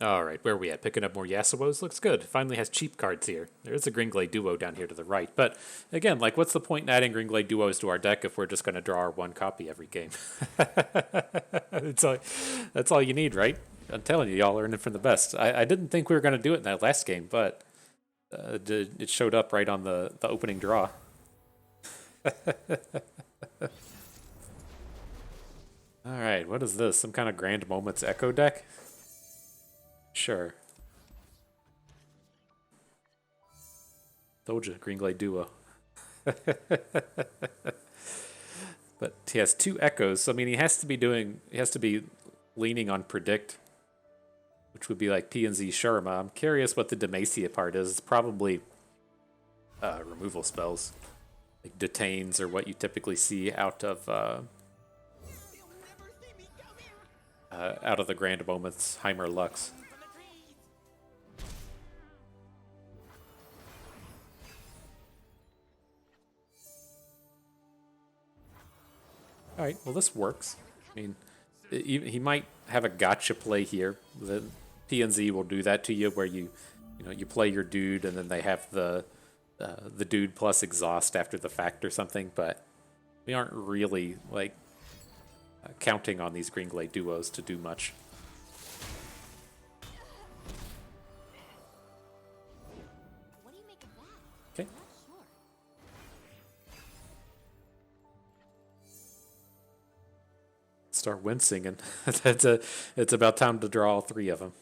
Alright, where are we at? Picking up more Yasuos? Looks good. Finally has cheap cards here. There's a Greenglade Duo down here to the right. But, again, like, what's the point in adding Greenglade Duos to our deck if we're just going to draw our 1 copy every game? That's all you need, right? I'm telling you, y'all are in it from the best. I didn't think we were going to do it in that last game, but it showed up right on the opening draw. Alright, what is this? Some kind of Grand Moments Echo deck? Sure. Told you, Greenglade Duo. But he has 2 echoes, so I mean he has to be leaning on Predict, which would be like P and Z Sharma. I'm curious what the Demacia part is. It's probably removal spells. Like Detains or what you typically see out of You'll never see me come here. out of the Grand Moments Heimer Lux. From the trees. All right, well this works. I mean, he might have a gotcha play here. The PNZ will do that to you, where you know, you play your dude and then they have the dude plus exhaust after the fact or something. But we aren't really like counting on these Green Glade duos to do much. What do you make of that? Okay. I'm not sure. Start wincing, and it's about time to draw all three of them.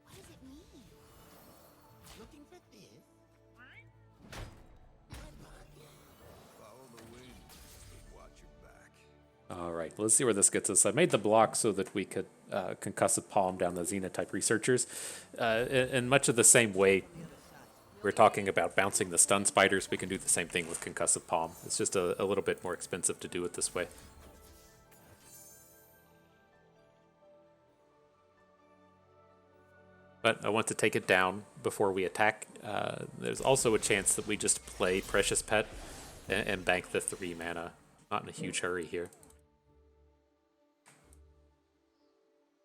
What does it mean? Looking for this? Follow the wind, but watch your back. All right, let's see where this gets us. I made the block so that we could concussive palm down the Xena type researchers. In much of the same way we're talking about bouncing the stun spiders, we can do the same thing with concussive palm. It's just a little bit more expensive to do it this way. But I want to take it down before we attack. There's also a chance that we just play Precious Pet and bank the 3 mana. Not in a huge hurry here.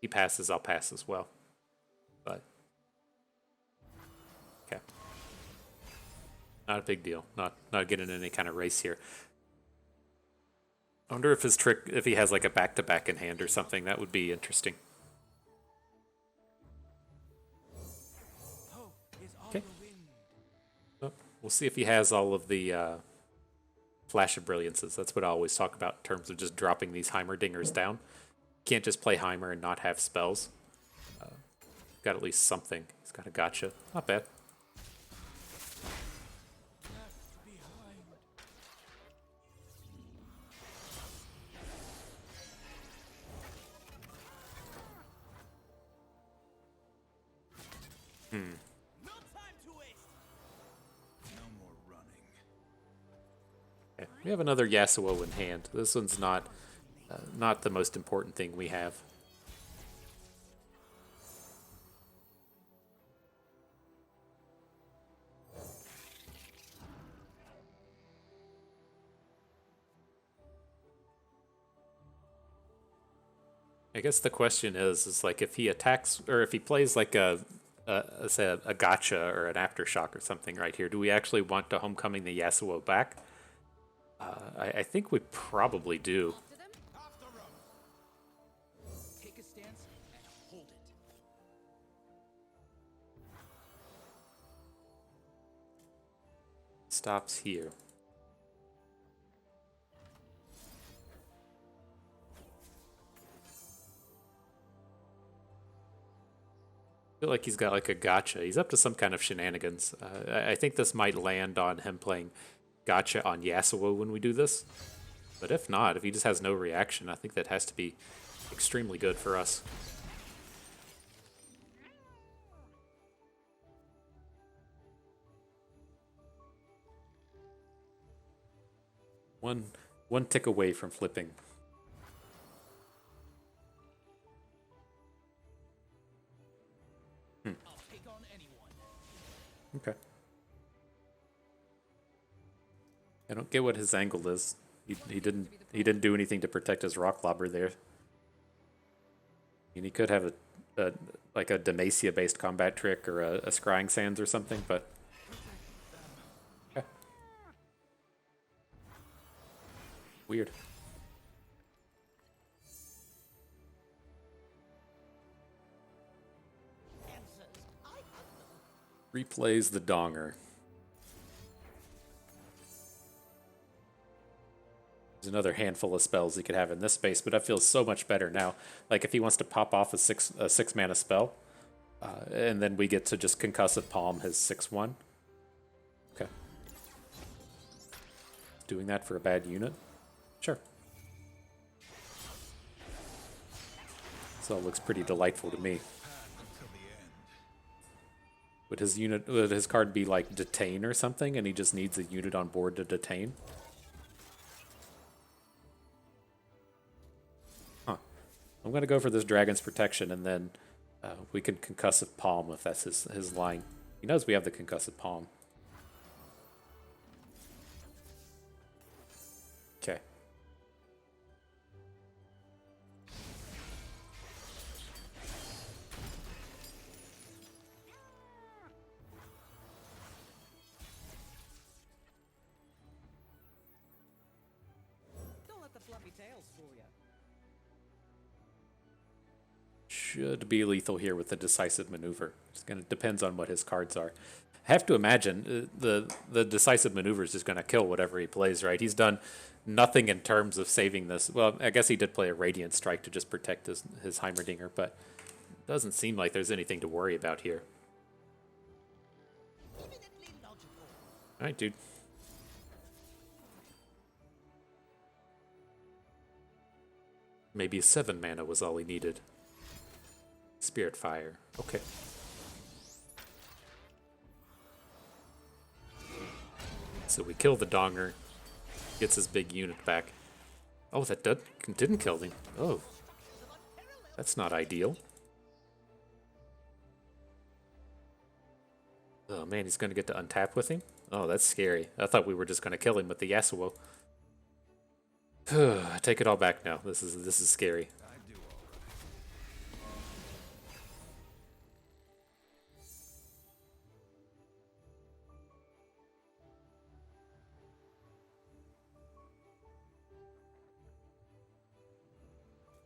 He passes, I'll pass as well. But okay. Not a big deal. Not getting in any kind of race here. I wonder if his trick, if he has like a back-to-back in hand or something, that would be interesting. Okay. Well, we'll see if he has all of the Flash of Brilliances. That's what I always talk about in terms of just dropping these Heimerdingers down. Can't just play Heimer and not have spells. Got at least something. He's got a gotcha. Not bad. No time to waste. No more running. Okay. We have another Yasuo in hand. This one's not the most important thing we have. I guess the question is like if he attacks or if he plays like say a gotcha or an aftershock or something right here, do we actually want to homecoming the Yasuo back? I think we probably do. To them? Off the rope. Take a stance and hold it. Stops here. I feel like he's got like a gotcha. He's up to some kind of shenanigans. I think this might land on him playing gotcha on Yasuo when we do this. But if not, if he just has no reaction, I think that has to be extremely good for us. One tick away from flipping. I'll take on anyone. Okay. I don't get what his angle is. He didn't do anything to protect his rock lobber there. I mean, he could have a like a Demacia based combat trick or a Scrying Sands or something, but okay. Weird. Answers. I have them. Replays the Donger. There's another handful of spells he could have in this space, but I feel so much better now. Like if he wants to pop off a six mana spell, and then we get to just concussive palm his 6/1. Okay. Doing that for a bad unit? Sure. This all looks pretty delightful to me. Until the end. Would his card be like detain or something, and he just needs a unit on board to detain? Huh. I'm gonna go for this Dragon's Protection, and then we can concussive palm if that's his line. He knows we have the concussive palm. Okay. should be lethal here with the decisive maneuver. It's gonna depends on what his cards are. I have to imagine the decisive maneuver is just gonna kill whatever he plays. Right? He's done nothing in terms of saving this. Well, I guess he did play a Radiant Strike to just protect his Heimerdinger, but it doesn't seem like there's anything to worry about here. Eminently logical. All right, dude. Maybe 7 mana was all he needed. Spirit Fire. Okay. So we kill the Donger. Gets his big unit back. Oh, that didn't kill him. Oh. That's not ideal. Oh man, he's going to get to untap with him? Oh, that's scary. I thought we were just going to kill him with the Yasuo. I take it all back now. This is scary. I do all right.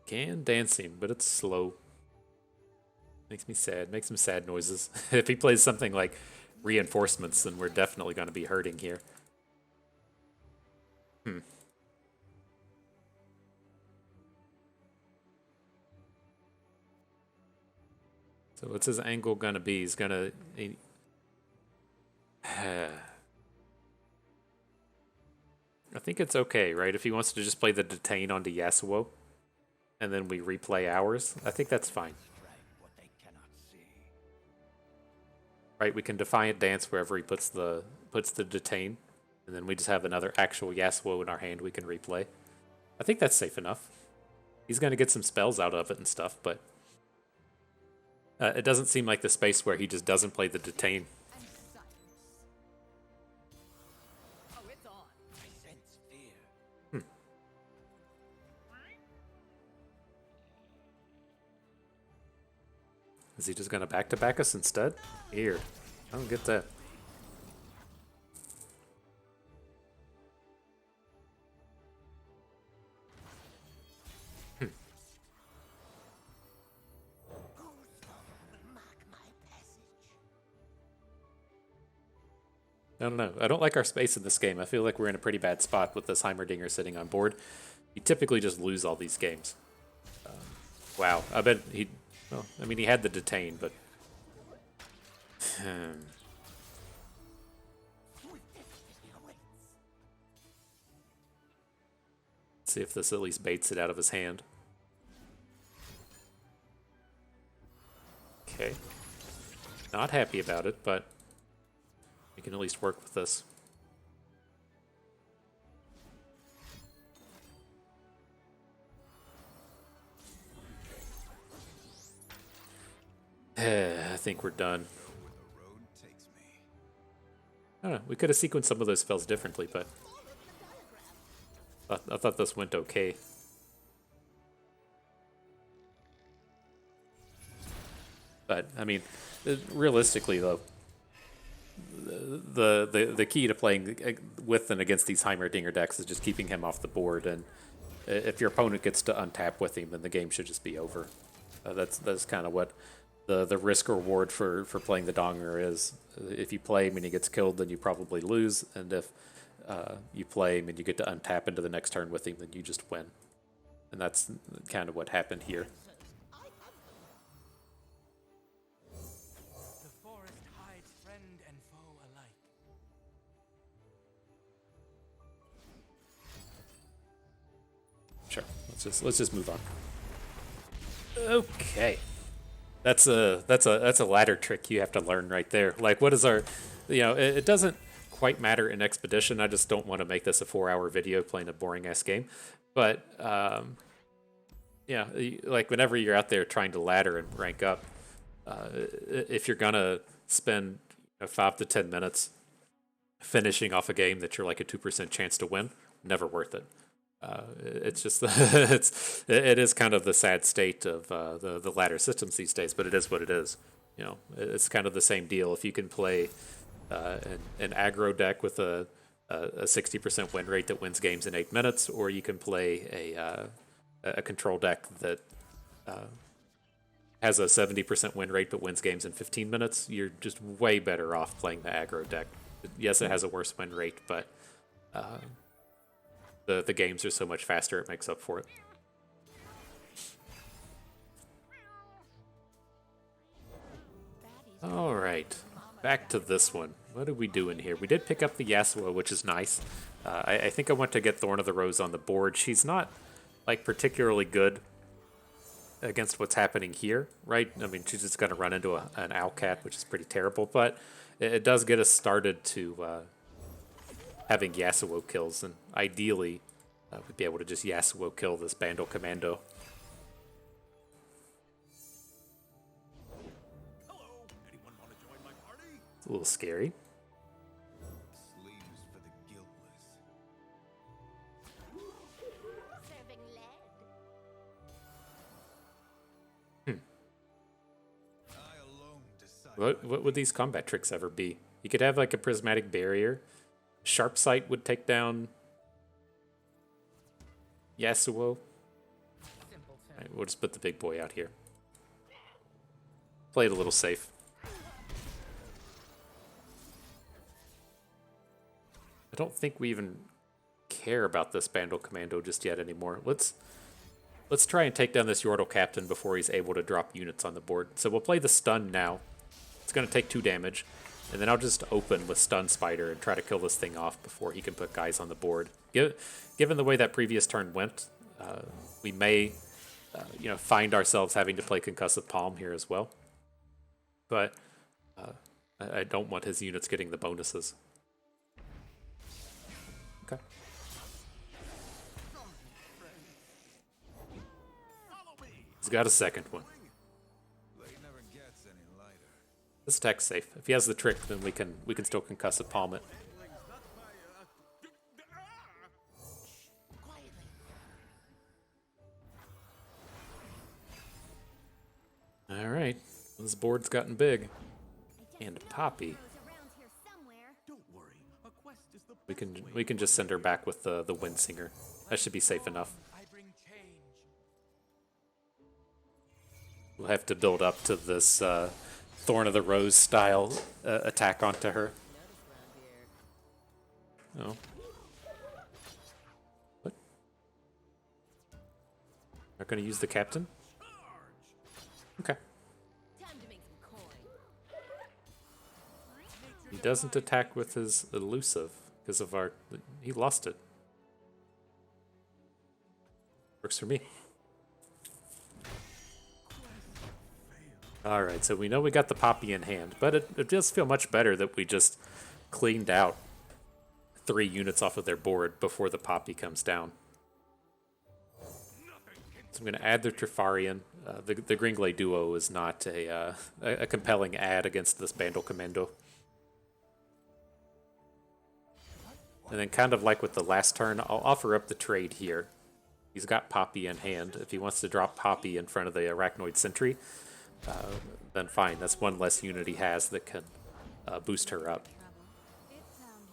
Can dance him, but it's slow. Makes me sad. Makes some sad noises. If he plays something like reinforcements, then we're definitely going to be hurting here. So what's his angle going to be? He's going to... I think it's okay, right? If he wants to just play the detain onto Yasuo, and then we replay ours, I think that's fine. Strike what they cannot see. Right, we can Defiant Dance wherever he puts the detain, and then we just have another actual Yasuo in our hand we can replay. I think that's safe enough. He's going to get some spells out of it and stuff, but it doesn't seem like the space where he just doesn't play the detain. And silence. Oh, it's on. I sense fear. Is he just going to back-to-back us instead? Weird. I don't get that. Mark my passage. I don't know. I don't like our space in this game. I feel like we're in a pretty bad spot with this Heimerdinger sitting on board. You typically just lose all these games. Wow. I bet he... Well, I mean, he had the detain, but... Let's see if this at least baits it out of his hand. Okay. Not happy about it, but we can at least work with this. I think we're done. Go where the road takes me. I don't know. We could have sequenced some of those spells differently, but I thought this went okay. But I mean, realistically though, the key to playing with and against these Heimerdinger decks is just keeping him off the board, and if your opponent gets to untap with him, then the game should just be over. That's kind of what the risk reward for playing the Donger is. If you play him and he gets killed, then you probably lose, and if you play him and you get to untap into the next turn with him, then you just win. And that's kind of what happened here. The forest hides friend and foe alike. Sure. Let's just move on. Okay. That's a ladder trick you have to learn right there. Like, what is our, it doesn't quite matter in Expedition. I just don't want to make this a 4-hour video playing a boring ass game. But yeah, like whenever you're out there trying to ladder and rank up, if you're gonna spend 5 to 10 minutes finishing off a game that you're like a 2% chance to win, never worth it. It's just it is kind of the sad state of the ladder systems these days, but it is what it is. It's kind of the same deal. If you can play an aggro deck with a 60% win rate that wins games in 8 minutes, or you can play a control deck that has a 70% win rate but wins games in 15 minutes, you're just way better off playing the aggro deck. Yes, it has a worse win rate, but the games are so much faster it makes up for it. All right, back to this one. What did we do in here? We did pick up the Yasuo, which is nice. I think I want to get Thorn of the Rose on the board. She's not like particularly good against what's happening here, right? I mean, she's just going to run into an Owlcat, which is pretty terrible, but it does get us started to having Yasuo kills, and ideally we'd be able to just Yasuo kill this Bandle Commando. Hello, anyone want to join my party? It's a little scary. Sleeves for the guiltless. Serving lead. I alone decide. What would these combat tricks ever be? You could have like a prismatic barrier. Sharp Sight would take down Yasuo. Right, we'll just put the big boy out here. Play it a little safe. I don't think we even care about this Bandle Commando just yet anymore. Let's try and take down this Yordle Captain before he's able to drop units on the board. So we'll play the stun now. It's going to take 2 damage. And then I'll just open with Stun Spider and try to kill this thing off before he can put guys on the board. Given the way that previous turn went, we may find ourselves having to play Concussive Palm here as well. But I don't want his units getting the bonuses. Okay. He's got a second one. Blade never gets any lighter. This attack's safe. If he has the trick, then we can still Concussive Palm it. Quietly. All right, this board's gotten big. And Poppy. Rose around here somewhere. Don't worry, a quest is the We can just send her back with the Windsinger. That should be safe enough. I bring change. We'll have to build up to this Thorn of the Rose style attack onto her. Oh. What? Not going to use the captain? Okay. Time to make some coin. He doesn't attack with his elusive because of our... He lost it. Works for me. Alright, so we know we got the Poppy in hand, but it does feel much better that we just cleaned out 3 units off of their board before the Poppy comes down. So I'm going to add the Trifarian. The Gringley duo is not a compelling add against this Bandle Commando. And then kind of like with the last turn, I'll offer up the trade here. He's got Poppy in hand. If he wants to drop Poppy in front of the Arachnoid Sentry, then fine. That's one less unit he has that can boost her up. It found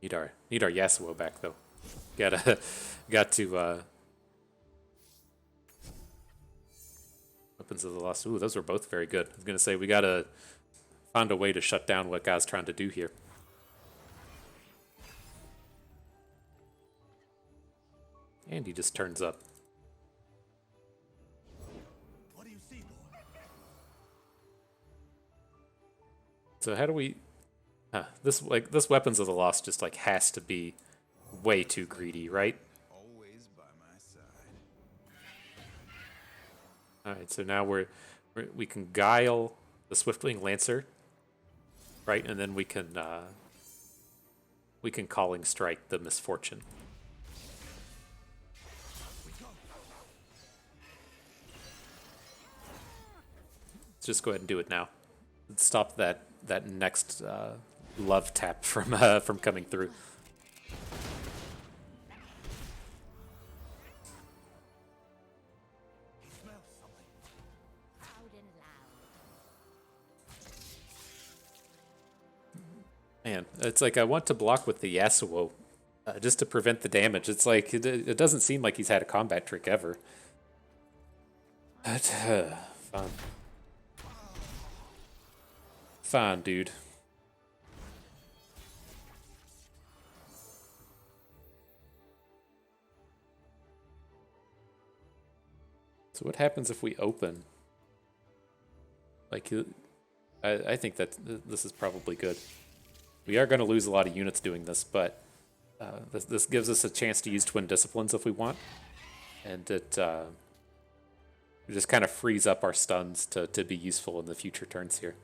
you. Need our Yasuo back though. Got to Weapons of the Lost. Ooh, those were both very good. I was gonna say we gotta find a way to shut down what God's trying to do here. And he just turns up. What do you see, boy? So how do we? This Weapons of the Lost just like has to be way too greedy, right? Always by my side. All right, so now we can guile the Swiftwing Lancer, right, and then we can Calling Strike the Misfortune. Let's just go ahead and do it now. Let's stop that next love tap from coming through. Smell something. Loud and loud. Man, it's like I want to block with the Yasuo, just to prevent the damage. It's like, it doesn't seem like he's had a combat trick ever. But, fun. Fine, dude. So what happens if we open? Like, I think that this is probably good. We are going to lose a lot of units doing this, but this gives us a chance to use Twin Disciplines if we want. And it just kind of frees up our stuns to be useful in the future turns here.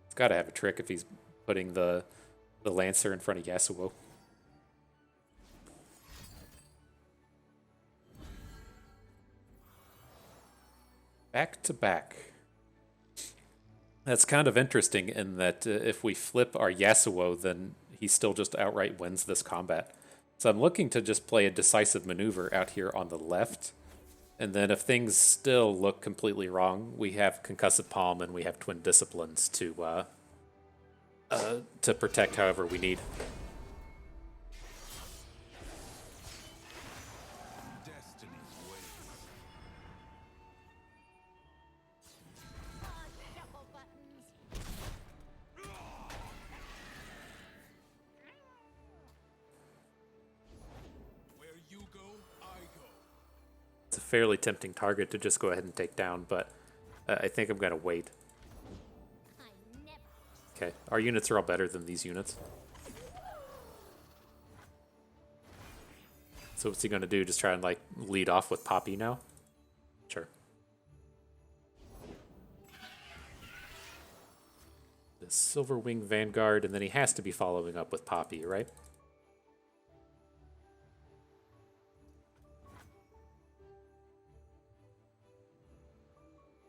It's got to have a trick if he's putting the Lancer in front of Yasuo. Back to back. That's kind of interesting in that if we flip our Yasuo, then he still just outright wins this combat. So I'm looking to just play a decisive maneuver out here on the left. And then if things still look completely wrong, we have Concussive Palm and we have Twin Disciplines to protect however we need. Double buttons. Where you go, I go. It's a fairly tempting target to just go ahead and take down, but I think I'm going to wait. I never. Okay, our units are all better than these units. So what's he going to do? Just try and like lead off with Poppy now? Sure. The Silverwing Vanguard, and then he has to be following up with Poppy, right?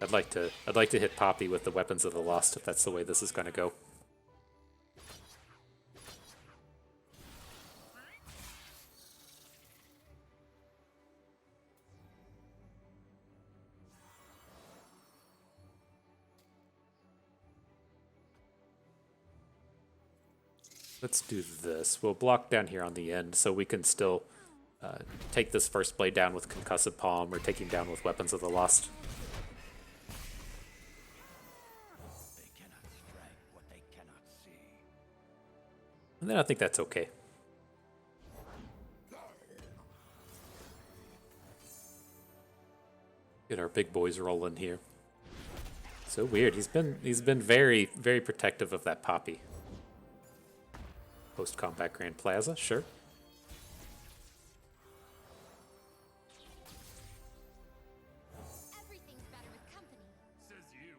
I'd like to hit Poppy with the Weapons of the Lost if that's the way this is going to go. Let's do this. We'll block down here on the end so we can still take this first blade down with Concussive Palm or take him down with Weapons of the Lost. They cannot strike what they cannot see. And then I think that's okay. Get our big boys rolling here. So weird. He's been very, very protective of that Poppy. Post-combat Grand Plaza, sure. Everything's better with company. Says you.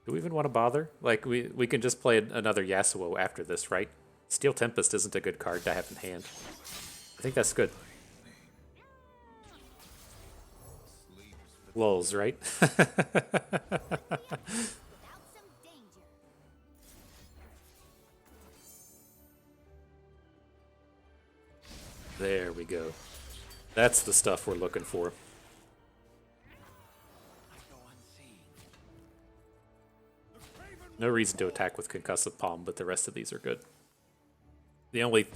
Do we even want to bother? Like, we can just play another Yasuo after this, right? Steel Tempest isn't a good card to have in hand. I think that's good. Lulz, right? Without some danger. There we go. That's the stuff we're looking for. I go unseen. No reason to attack with Concussive Palm, but the rest of these are good. The only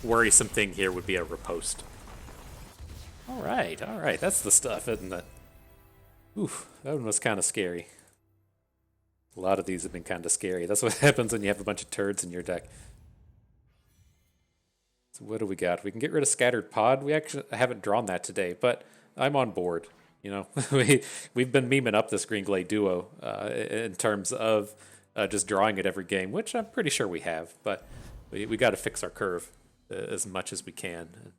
worrisome thing here would be a riposte. Alright, that's the stuff, isn't it? Oof, that one was kind of scary. A lot of these have been kind of scary. That's what happens when you have a bunch of turds in your deck. So what do we got? We can get rid of Scattered Pod. We actually haven't drawn that today, but I'm on board. You know, we've been memeing up this Green Glade duo in terms of just drawing it every game, which I'm pretty sure we have, but we got to fix our curve as much as we can.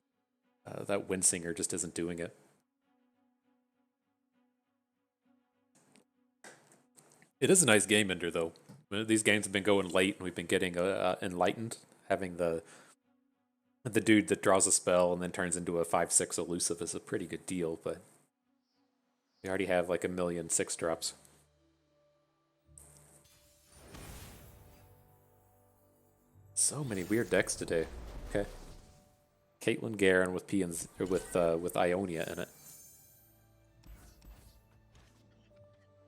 That Windsinger just isn't doing it. It is a nice game ender, though. These games have been going late, and we've been getting enlightened. Having the dude that draws a spell and then turns into a 5/6 elusive is a pretty good deal, but we already have like 1,000,000 6-drops. So many weird decks today. Okay, Caitlyn Garen with with Ionia in it.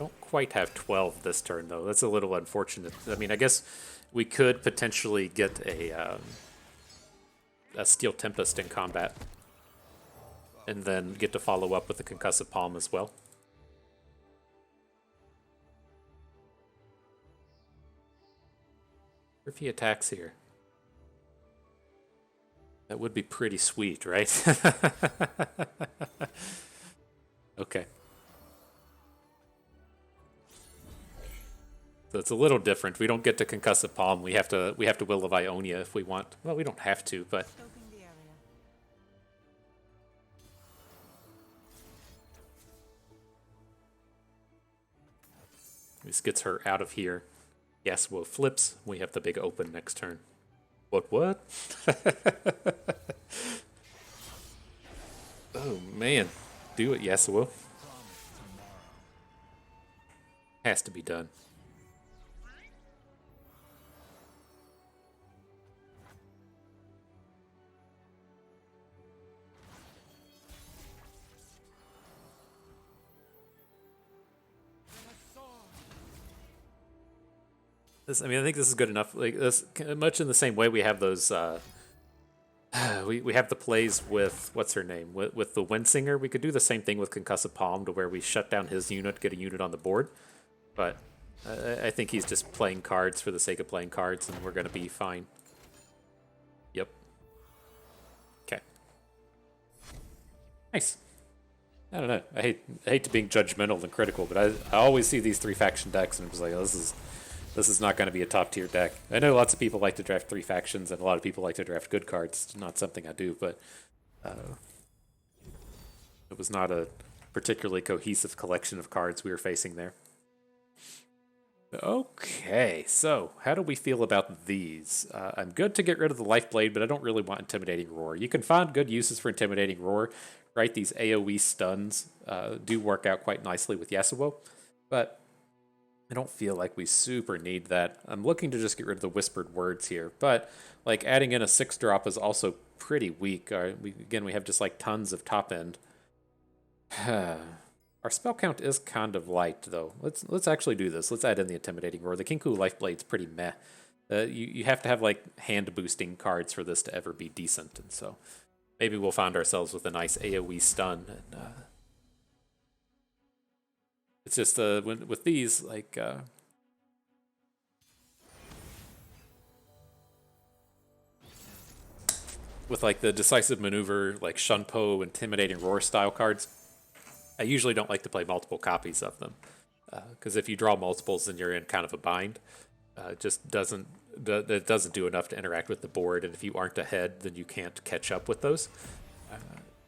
Don't quite have 12 this turn, though. That's a little unfortunate. I mean, I guess we could potentially get a Steel Tempest in combat, and then get to follow up with the Concussive Palm as well. If he attacks here. That would be pretty sweet, right? Okay. So it's a little different. We don't get to Concussive Palm. We have to Will of Ionia if we want. Well, we don't have to, but Scoping the area. this gets her out of here. Yasuo flips. We have the big open next turn. What? Oh, man. Do it, Yasuo. Has to be done. I mean, I think this is good enough. Like this, much in the same way we have those. We have the plays with what's her name with the Windsinger. We could do the same thing with Concussive Palm, to where we shut down his unit, get a unit on the board. But I think he's just playing cards for the sake of playing cards, and we're gonna be fine. Yep. Okay. Nice. I don't know. I hate to being judgmental and critical, but I always see these 3-faction decks, and I'm just like, oh, this is not going to be a top tier deck. I know lots of people like to draft 3 factions, and a lot of people like to draft good cards. It's not something I do, but it was not a particularly cohesive collection of cards we were facing there. Okay, so how do we feel about these? I'm good to get rid of the Lifeblade, but I don't really want Intimidating Roar. You can find good uses for Intimidating Roar, right? These AoE stuns do work out quite nicely with Yasuo, but I don't feel like we super need that. I'm looking to just get rid of the Whispered Words here, but like adding in a 6-drop is also pretty weak. Again, we have just like tons of top end. Our spell count is kind of light, though. Let's actually do this. Let's add in the Intimidating Roar. The Kinku Lifeblade's pretty meh. You have to have like hand boosting cards for this to ever be decent, and so maybe we'll find ourselves with a nice AoE stun. And it's just with these like. With like the Decisive Maneuver, like Shunpo, Intimidating Roar style cards, I usually don't like to play multiple copies of them, because if you draw multiples, then you're in kind of a bind. It doesn't do enough to interact with the board, and if you aren't ahead, then you can't catch up with those.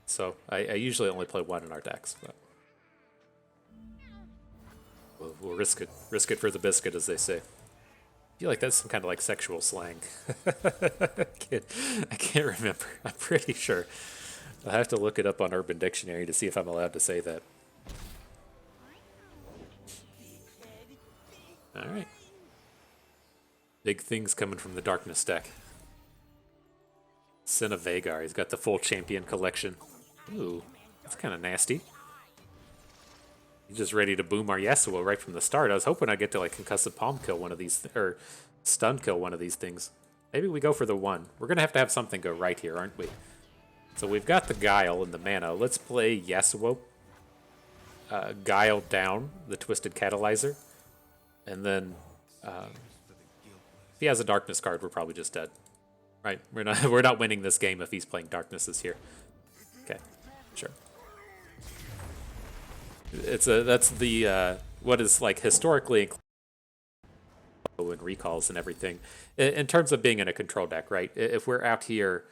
So I usually only play one in our decks, but we'll risk it for the biscuit, as they say. I feel like that's some kind of like sexual slang. I can't remember. I'm pretty sure. I'll have to look it up on Urban Dictionary to see if I'm allowed to say that. Alright. Big things coming from the Darkness deck. Sin of Vagar. He's got the full champion collection. Ooh, that's kind of nasty. He's just ready to boom our Yasuo right from the start. I was hoping I'd get to like Concussive Palm kill one of these, or stun kill one of these things. Maybe we go for the one. We're going to have something go right here, aren't we? So we've got the Guile and the mana. Let's play Yasuo. Guile down the Twisted Catalyzer. And then if he has a Darkness card, we're probably just dead. Right? We're not winning this game if he's playing Darknesses here. Okay, sure. That's the what is like historically and recalls and everything in terms of being in a control deck, right? If we're out here,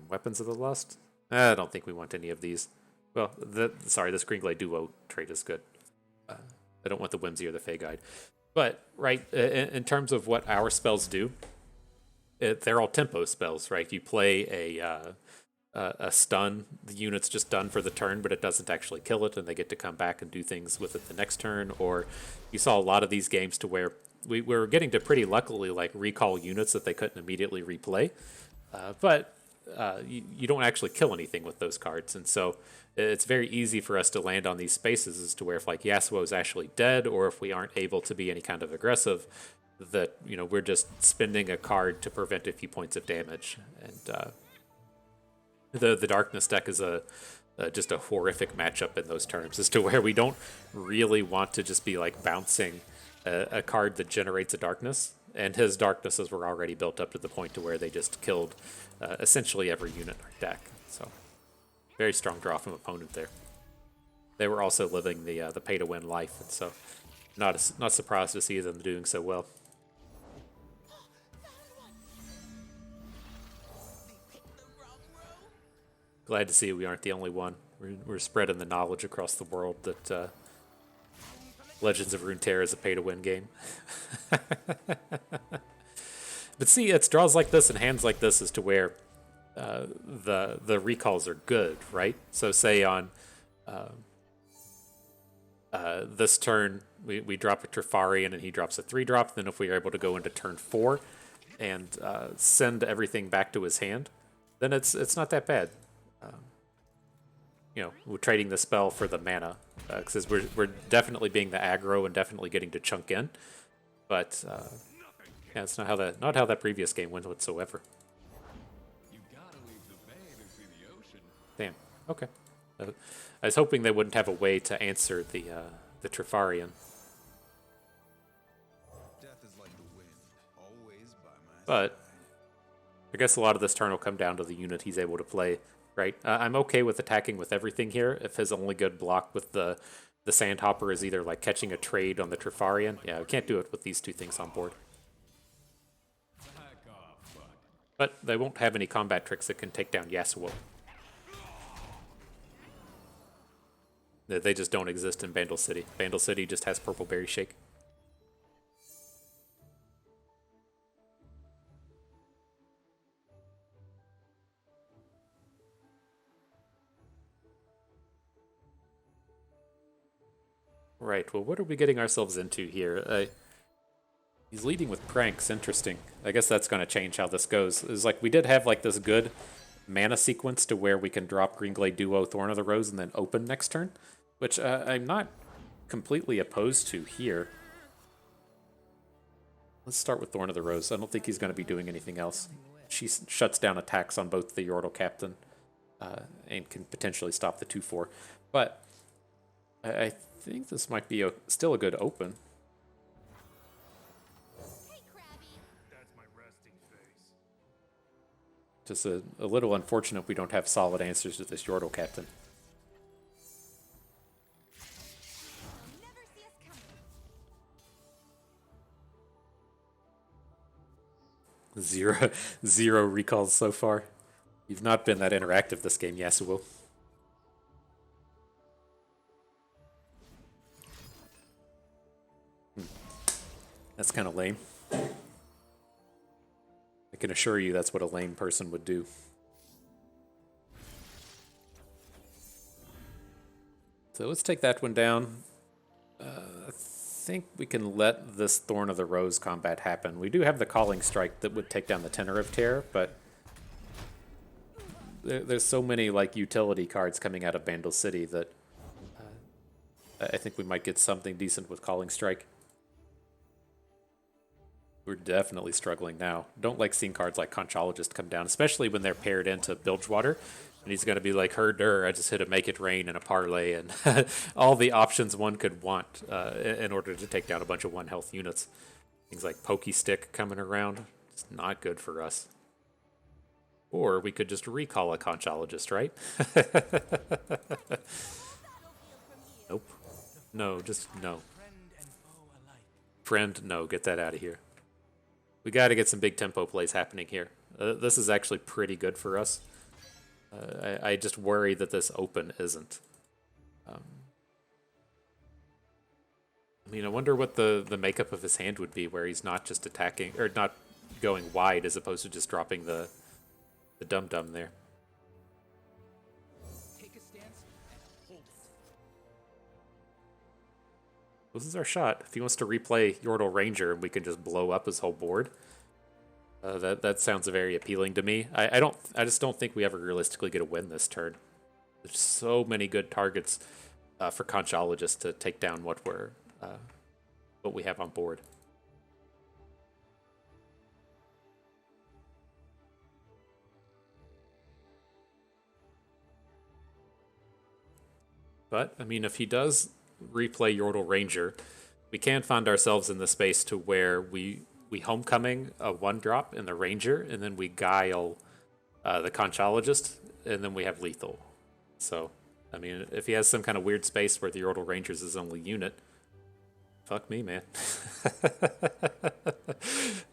Weapons of the Lust. I don't think we want any of these. Well, the Screenglade Duo trait is good. I don't want the Whimsy or the Fey Guide, but right in terms of what our spells do, they're all tempo spells, right? You play a stun, the unit's just done for the turn, but it doesn't actually kill it, and they get to come back and do things with it the next turn. Or you saw a lot of these games to where we were getting to pretty luckily like recall units that they couldn't immediately replay. But you don't actually kill anything with those cards, and so it's very easy for us to land on these spaces as to where if like Yasuo is actually dead, or if we aren't able to be any kind of aggressive, that we're just spending a card to prevent a few points of damage. And the darkness deck is just a horrific matchup in those terms, as to where we don't really want to just be like bouncing a card that generates a darkness, and his darknesses were already built up to the point to where they just killed essentially every unit in our deck. So very strong draw from opponent there. They were also living the pay to win life, and so not surprised to see them doing so well. Glad to see we aren't the only one. We're spreading the knowledge across the world that Legends of Runeterra is a pay-to-win game. But see, it's draws like this and hands like this as to where the recalls are good, right? So say on this turn, we drop a Trifarian and he drops a 3-drop. Then if we are able to go into turn 4 and send everything back to his hand, then it's not that bad. We're trading the spell for the mana, because we're definitely being the aggro and definitely getting to chunk in, but yeah, it's not how that previous game went whatsoever. You gotta leave the bay to see the ocean. Damn. Okay. I was hoping they wouldn't have a way to answer the Trifarian. Death is like the wind, always by my But side. I guess a lot of this turn will come down to the unit he's able to play, right? I'm okay with attacking with everything here if his only good block with the Sandhopper is either like catching a trade on the Trifarian. Yeah, we can't do it with these two things on board. Back off, bud. But they won't have any combat tricks that can take down Yasuo. They just don't exist in Bandle City. Bandle City just has Purple Berry Shake. Right, well, what are we getting ourselves into here? He's leading with pranks. Interesting. I guess that's going to change how this goes. It's like we did have like this good mana sequence to where we can drop Greenglade Duo, Thorn of the Rose, and then open next turn, which I'm not completely opposed to here. Let's start with Thorn of the Rose. I don't think he's going to be doing anything else. She shuts down attacks on both the Yordle Captain and can potentially stop the 2/4. But I think this might be still a good open. Hey, Krabby. That's my resting face. Just a little unfortunate we don't have solid answers to this Yordle Captain. You'll never see us coming. Zero recalls so far. You've not been that interactive this game, Yasuo. That's kind of lame. I can assure you that's what a lame person would do. So let's take that one down. I think we can let this Thorn of the Rose combat happen. We do have the Calling Strike that would take down the Tenor of Terror, but there's so many like utility cards coming out of Bandle City that I think we might get something decent with Calling Strike. We're definitely struggling now. Don't like seeing cards like Conchologist come down, especially when they're paired into Bilgewater. And he's going to be like, herder, I just hit a Make It Rain and a Parlay and all the options one could want in order to take down a bunch of 1-health units. Things like Pokey Stick coming around. It's not good for us. Or we could just recall a Conchologist, right? Nope. No, just no. Friend and foe alike. Friend, no, get that out of here. We got to get some big tempo plays happening here. This is actually pretty good for us. I just worry that this open isn't. I mean, I wonder what the makeup of his hand would be, where he's not just attacking, or not going wide, as opposed to just dropping the dum-dum there. Take a stance and hold it. This is our shot. If he wants to replay Yordle Ranger, we can just blow up his whole board. That sounds very appealing to me. I just don't think we ever realistically get a win this turn. There's so many good targets for Conchologists to take down what we have on board. But I mean, if he does replay Yordle Ranger, we can find ourselves in the space to where we homecoming a 1-drop in the Ranger, and then we guile the Conchologist, and then we have lethal. So, I mean, if he has some kind of weird space where the Yordle Ranger's his only unit, fuck me, man.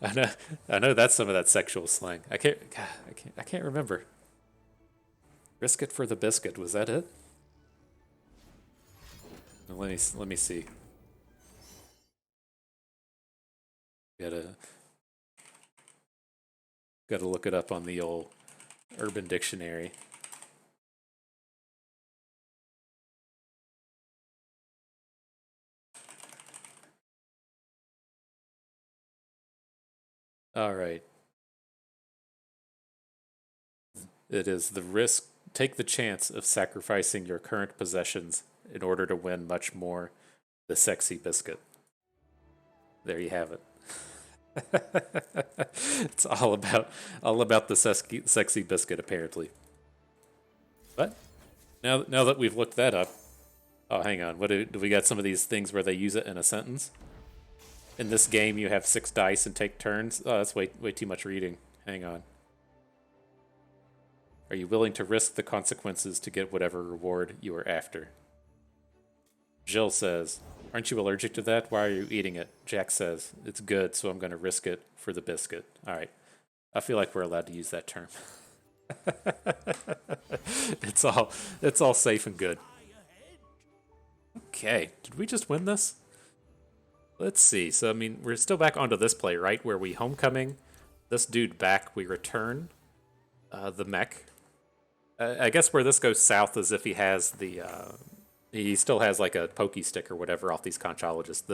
I know that's some of that sexual slang. I can't remember. Risk it for the biscuit. Was that it? Let me see. Gotta gotta look it up on the old Urban Dictionary. All right. It is the risk. Take the chance of sacrificing your current possessions in order to win much more. The sexy biscuit. There you have it. It's all about the sexy biscuit, apparently. But now that we've looked that up, oh, hang on. What do we got? Some of these things where they use it in a sentence. In this game, you have 6 dice and take turns. Oh, that's way too much reading. Hang on. Are you willing to risk the consequences to get whatever reward you are after? Jill says, aren't you allergic to that? Why are you eating it? Jack says, it's good, so I'm going to risk it for the biscuit. All right. I feel like we're allowed to use that term. It's all safe and good. Okay. Did we just win this? Let's see. So, I mean, we're still back onto this play, right? Where we homecoming this dude back. We return the mech. I guess where this goes south is if he has the... he still has like a pokey stick or whatever off these Conchologists.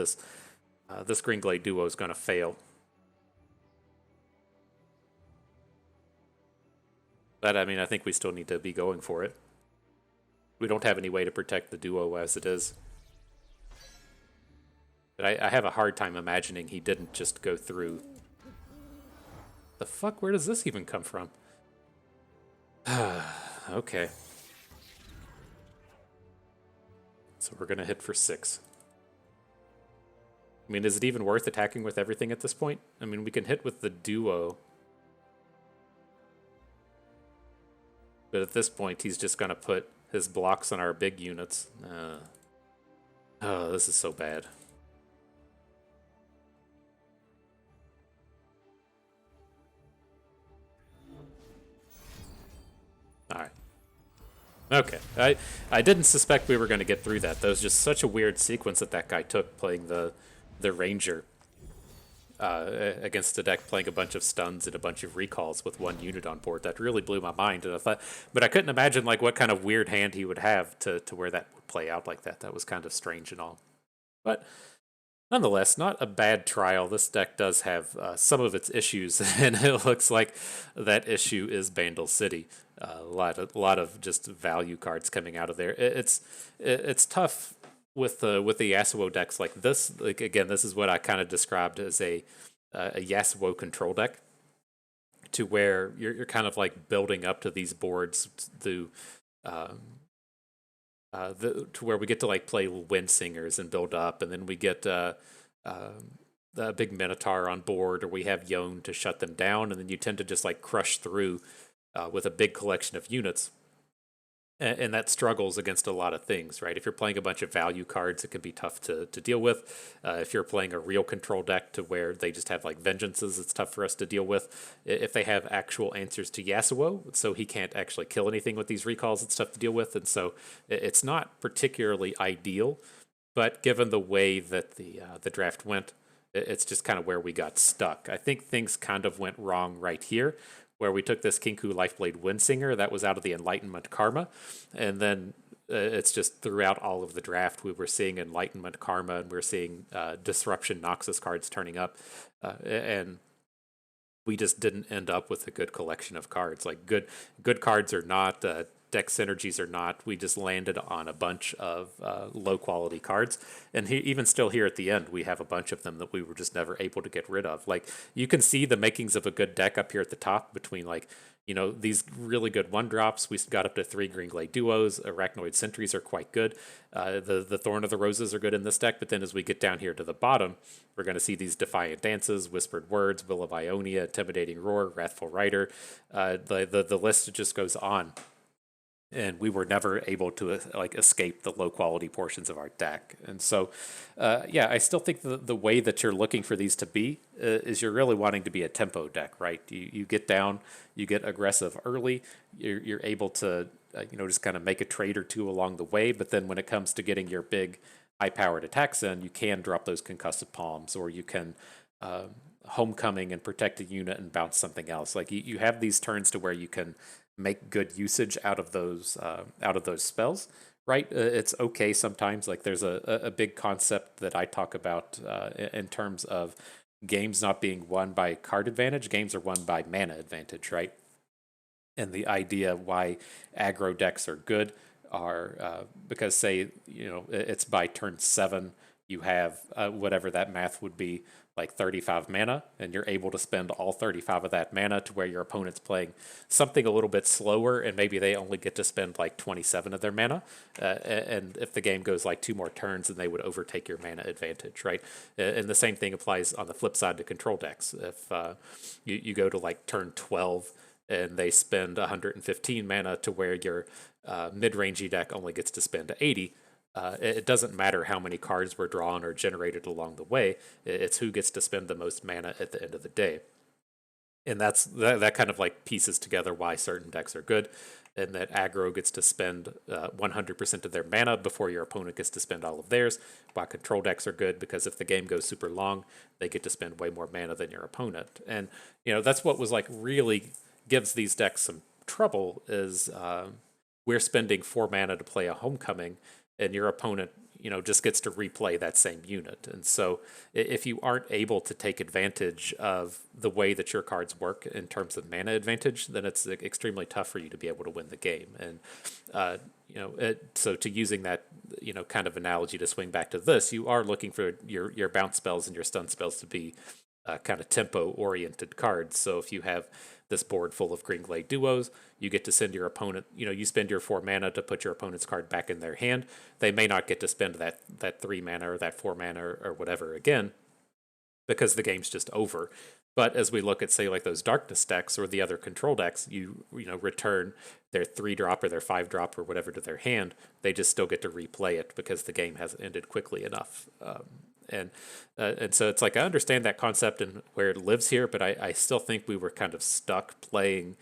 This Green Glade duo is going to fail. But, I mean, I think we still need to be going for it. We don't have any way to protect the duo as it is. But I have a hard time imagining he didn't just go through. The fuck? Where does this even come from? Okay. So we're going to hit for 6. I mean, is it even worth attacking with everything at this point? I mean, we can hit with the duo. But at this point, he's just going to put his blocks on our big units. Oh, this is so bad. All right. Okay. I didn't suspect we were going to get through that. That was just such a weird sequence that guy took playing the Ranger against a deck playing a bunch of stuns and a bunch of recalls with 1 unit on board. That really blew my mind. And I thought, but I couldn't imagine like what kind of weird hand he would have to where that would play out like that. That was kind of strange and all. But nonetheless, not a bad trial. This deck does have some of its issues, and it looks like that issue is Bandle City. A lot of just value cards coming out of there. It's tough with the Yasuo decks like this. Like again, this is what I kind of described as a Yasuo control deck, to where you're kind of like building up to these boards to where we get to like play Wind Singers and build up, and then we get the big Minotaur on board, or we have Yon to shut them down, and then you tend to just like crush through with a big collection of units. And that struggles against a lot of things, right? If you're playing a bunch of value cards, it can be tough to deal with. If you're playing a real control deck to where they just have like vengeances, it's tough for us to deal with. If they have actual answers to Yasuo, so he can't actually kill anything with these recalls, it's tough to deal with. And so it's not particularly ideal, but given the way that the draft went, it's just kind of where we got stuck. I think things kind of went wrong right here, where we took this Kinku Lifeblade Windsinger that was out of the Enlightenment Karma, and then it's just throughout all of the draft we were seeing Enlightenment Karma, and we're seeing Disruption Noxus cards turning up, and we just didn't end up with a good collection of cards. Like good cards are not, deck synergies are not. We just landed on a bunch of low quality cards, and even still here at the end, we have a bunch of them that we were just never able to get rid of. Like you can see the makings of a good deck up here at the top between like these really good one drops. We got up to 3 Green Glade Duos. Arachnoid Sentries are quite good. The Thorn of the Roses are good in this deck, but then as we get down here to the bottom, we're going to see these Defiant Dances, Whispered Words, Will of Ionia, Intimidating Roar, Wrathful Rider. The list just goes on, and we were never able to like escape the low quality portions of our deck. And so yeah, I still think the way that you're looking for these to be is you're really wanting to be a tempo deck, right? You get down, you get aggressive early, you're able to just kind of make a trade or two along the way, but then when it comes to getting your big high powered attacks in, you can drop those concussive palms, or you can homecoming and protect a unit and bounce something else. Like you have these turns to where you can make good usage out of those spells, right? It's okay sometimes. Like there's a big concept that I talk about in terms of games not being won by card advantage. Games are won by mana advantage, right? And the idea why aggro decks are good are because, say, it's by turn 7, you have whatever that math would be, like 35 mana, and you're able to spend all 35 of that mana to where your opponent's playing something a little bit slower, and maybe they only get to spend like 27 of their mana. And if the game goes like 2 more turns, then they would overtake your mana advantage, right? And the same thing applies on the flip side to control decks. If you go to like turn 12 and they spend 115 mana to where your mid-rangey deck only gets to spend 80, it doesn't matter how many cards were drawn or generated along the way. It's who gets to spend the most mana at the end of the day. And that kind of like pieces together why certain decks are good, and that aggro gets to spend 100% of their mana before your opponent gets to spend all of theirs, while control decks are good because if the game goes super long, they get to spend way more mana than your opponent. And that's what was like really gives these decks some trouble is we're spending 4 mana to play a homecoming, and your opponent, just gets to replay that same unit. And so if you aren't able to take advantage of the way that your cards work in terms of mana advantage, then it's extremely tough for you to be able to win the game. And, so to using that, kind of analogy to swing back to this, you are looking for your bounce spells and your stun spells to be kind of tempo-oriented cards. So if you have this board full of Green Glade Duos, you get to send your opponent, you spend your 4 mana to put your opponent's card back in their hand. They may not get to spend that 3 mana or that 4 mana or whatever again, because the game's just over. But as we look at, say, like those Darkness decks or the other control decks, you return their 3-drop or their 5-drop or whatever to their hand. They just still get to replay it because the game hasn't ended quickly enough. And so it's like I understand that concept and where it lives here, but I still think we were kind of stuck playing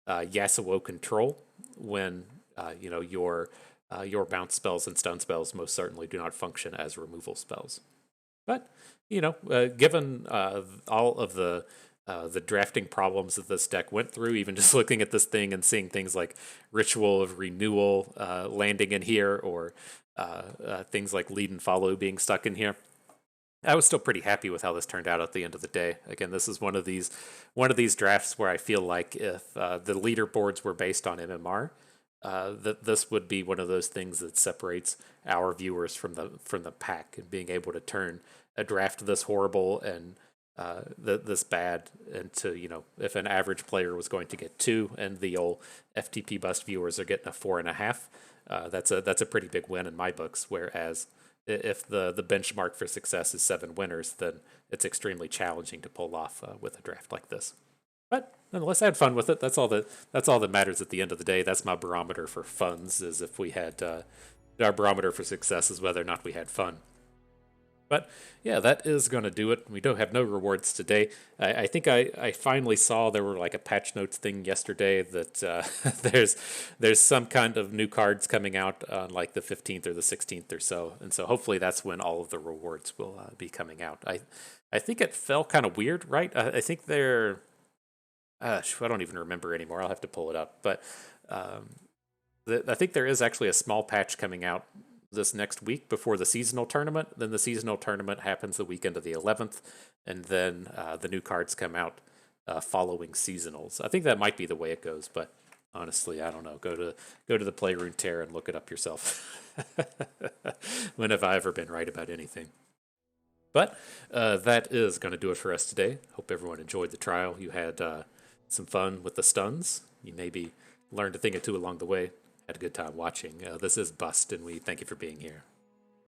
Yasuo control when your bounce spells and stun spells most certainly do not function as removal spells. But given all of the drafting problems that this deck went through, even just looking at this thing and seeing things like Ritual of Renewal landing in here, or things like Lead and Follow being stuck in here, I was still pretty happy with how this turned out at the end of the day. Again, this is one of these drafts where I feel like if the leaderboards were based on MMR, that this would be one of those things that separates our viewers from the pack, and being able to turn a draft this horrible and this bad into, if an average player was going to get 2 and the old FTP bust viewers are getting a 4.5, that's a pretty big win in my books. Whereas if the benchmark for success is 7 winners, then it's extremely challenging to pull off with a draft like this. But nonetheless, I had fun with it. That's all that matters at the end of the day. That's my barometer for funds, is if we had our barometer for success is whether or not we had fun. But yeah, that is going to do it. We don't have no rewards today. I think I finally saw there were like a patch notes thing yesterday that there's some kind of new cards coming out on like the 15th or the 16th or so. And so hopefully that's when all of the rewards will be coming out. I think it fell kind of weird, right? I think they're... I don't even remember anymore. I'll have to pull it up. But I think there is actually a small patch coming out this next week before the seasonal tournament. Then the seasonal tournament happens the weekend of the 11th, and then the new cards come out following seasonals. I think that might be the way it goes, but honestly, I don't know. Go to the Play Runeterra and look it up yourself. When have I ever been right about anything? But that is going to do it for us today. Hope everyone enjoyed the trial. You had some fun with the stuns. You maybe learned a thing or two along the way. Had a good time watching. This is Bust, and we thank you for being here.